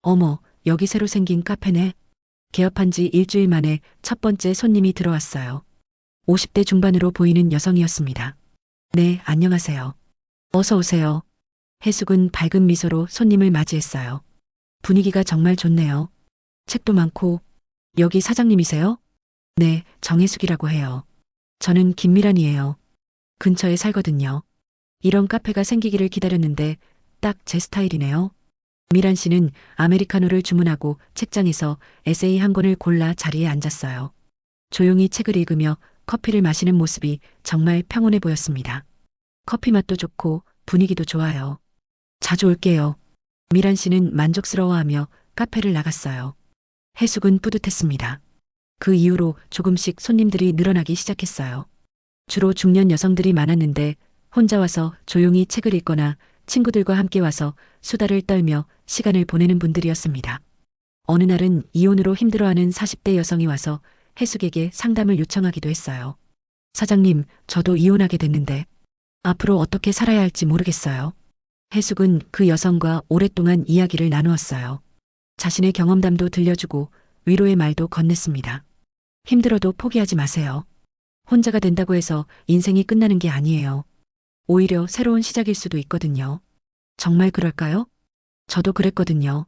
어머, 여기 새로 생긴 카페네. 개업한 지 일주일 만에 첫 번째 손님이 들어왔어요. 50대 중반으로 보이는 여성이었습니다. 네, 안녕하세요. 어서 오세요. 해숙은 밝은 미소로 손님을 맞이했어요. 분위기가 정말 좋네요. 책도 많고. 여기 사장님이세요? 네, 정혜숙이라고 해요. 저는 김미란이에요. 근처에 살거든요. 이런 카페가 생기기를 기다렸는데 딱 제 스타일이네요. 미란 씨는 아메리카노를 주문하고 책장에서 에세이 한 권을 골라 자리에 앉았어요. 조용히 책을 읽으며 커피를 마시는 모습이 정말 평온해 보였습니다. 커피 맛도 좋고 분위기도 좋아요. 자주 올게요. 미란 씨는 만족스러워하며 카페를 나갔어요. 해숙은 뿌듯했습니다. 그 이후로 조금씩 손님들이 늘어나기 시작했어요. 주로 중년 여성들이 많았는데 혼자 와서 조용히 책을 읽거나 친구들과 함께 와서 수다를 떨며 시간을 보내는 분들이었습니다. 어느 날은 이혼으로 힘들어하는 40대 여성이 와서 해숙에게 상담을 요청하기도 했어요. 사장님, 저도 이혼하게 됐는데 앞으로 어떻게 살아야 할지 모르겠어요. 해숙은 그 여성과 오랫동안 이야기를 나누었어요. 자신의 경험담도 들려주고 위로의 말도 건넸습니다. 힘들어도 포기하지 마세요. 혼자가 된다고 해서 인생이 끝나는 게 아니에요. 오히려 새로운 시작일 수도 있거든요. 정말 그럴까요? 저도 그랬거든요.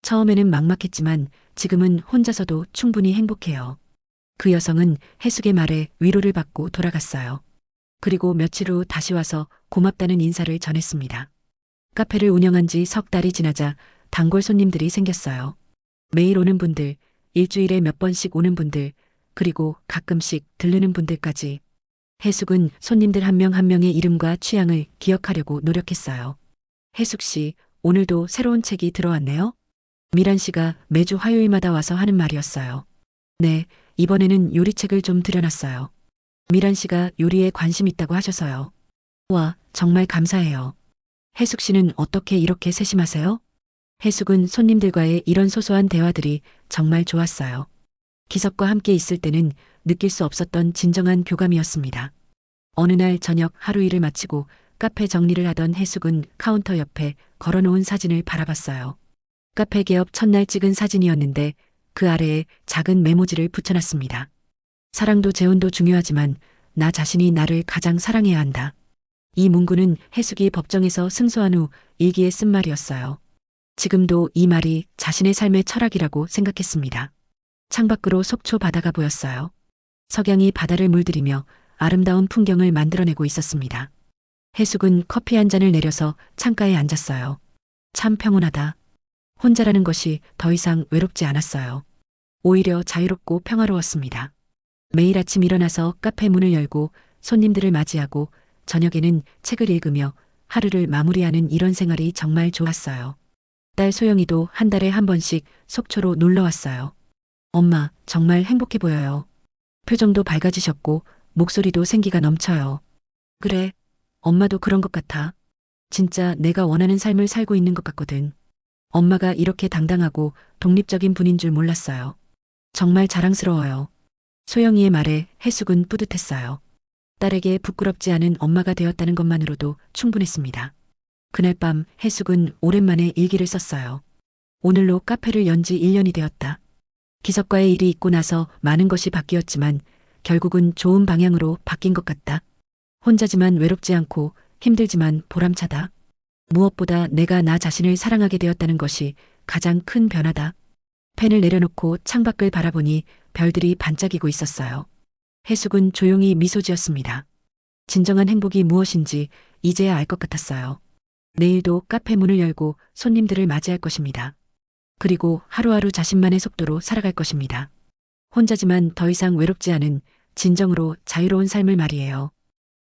처음에는 막막했지만 지금은 혼자서도 충분히 행복해요. 그 여성은 해숙의 말에 위로를 받고 돌아갔어요. 그리고 며칠 후 다시 와서 고맙다는 인사를 전했습니다. 카페를 운영한 지 석 달이 지나자 단골 손님들이 생겼어요. 매일 오는 분들, 일주일에 몇 번씩 오는 분들, 그리고 가끔씩 들르는 분들까지. 해숙은 손님들 한 명 한 명의 이름과 취향을 기억하려고 노력했어요. 해숙 씨, 오늘도 새로운 책이 들어왔네요? 미란 씨가 매주 화요일마다 와서 하는 말이었어요. 네, 이번에는 요리책을 좀 들여놨어요. 미란 씨가 요리에 관심 있다고 하셔서요. 와, 정말 감사해요. 해숙 씨는 어떻게 이렇게 세심하세요? 해숙은 손님들과의 이런 소소한 대화들이 정말 좋았어요. 기석과 함께 있을 때는 느낄 수 없었던 진정한 교감이었습니다. 어느 날 저녁 하루 일을 마치고 카페 정리를 하던 해숙은 카운터 옆에 걸어놓은 사진을 바라봤어요. 카페 개업 첫날 찍은 사진이었는데 그 아래에 작은 메모지를 붙여놨습니다. 사랑도 재혼도 중요하지만 나 자신이 나를 가장 사랑해야 한다. 이 문구는 해숙이 법정에서 승소한 후 일기에 쓴 말이었어요. 지금도 이 말이 자신의 삶의 철학이라고 생각했습니다. 창밖으로 속초 바다가 보였어요. 석양이 바다를 물들이며 아름다운 풍경을 만들어내고 있었습니다. 해숙은 커피 한 잔을 내려서 창가에 앉았어요. 참 평온하다. 혼자라는 것이 더 이상 외롭지 않았어요. 오히려 자유롭고 평화로웠습니다. 매일 아침 일어나서 카페 문을 열고 손님들을 맞이하고 저녁에는 책을 읽으며 하루를 마무리하는 이런 생활이 정말 좋았어요. 딸 소영이도 한 달에 한 번씩 속초로 놀러 왔어요. 엄마, 정말 행복해 보여요. 표정도 밝아지셨고 목소리도 생기가 넘쳐요. 그래, 엄마도 그런 것 같아. 진짜 내가 원하는 삶을 살고 있는 것 같거든. 엄마가 이렇게 당당하고 독립적인 분인 줄 몰랐어요. 정말 자랑스러워요. 소영이의 말에 해숙은 뿌듯했어요. 딸에게 부끄럽지 않은 엄마가 되었다는 것만으로도 충분했습니다. 그날 밤 해숙은 오랜만에 일기를 썼어요. 오늘로 카페를 연 지 1년이 되었다. 기석과의 일이 있고 나서 많은 것이 바뀌었지만 결국은 좋은 방향으로 바뀐 것 같다. 혼자지만 외롭지 않고 힘들지만 보람차다. 무엇보다 내가 나 자신을 사랑하게 되었다는 것이 가장 큰 변화다. 펜을 내려놓고 창밖을 바라보니 별들이 반짝이고 있었어요. 해숙은 조용히 미소 지었습니다. 진정한 행복이 무엇인지 이제야 알 것 같았어요. 내일도 카페 문을 열고 손님들을 맞이할 것입니다. 그리고 하루하루 자신만의 속도로 살아갈 것입니다. 혼자지만 더 이상 외롭지 않은 진정으로 자유로운 삶을 말이에요.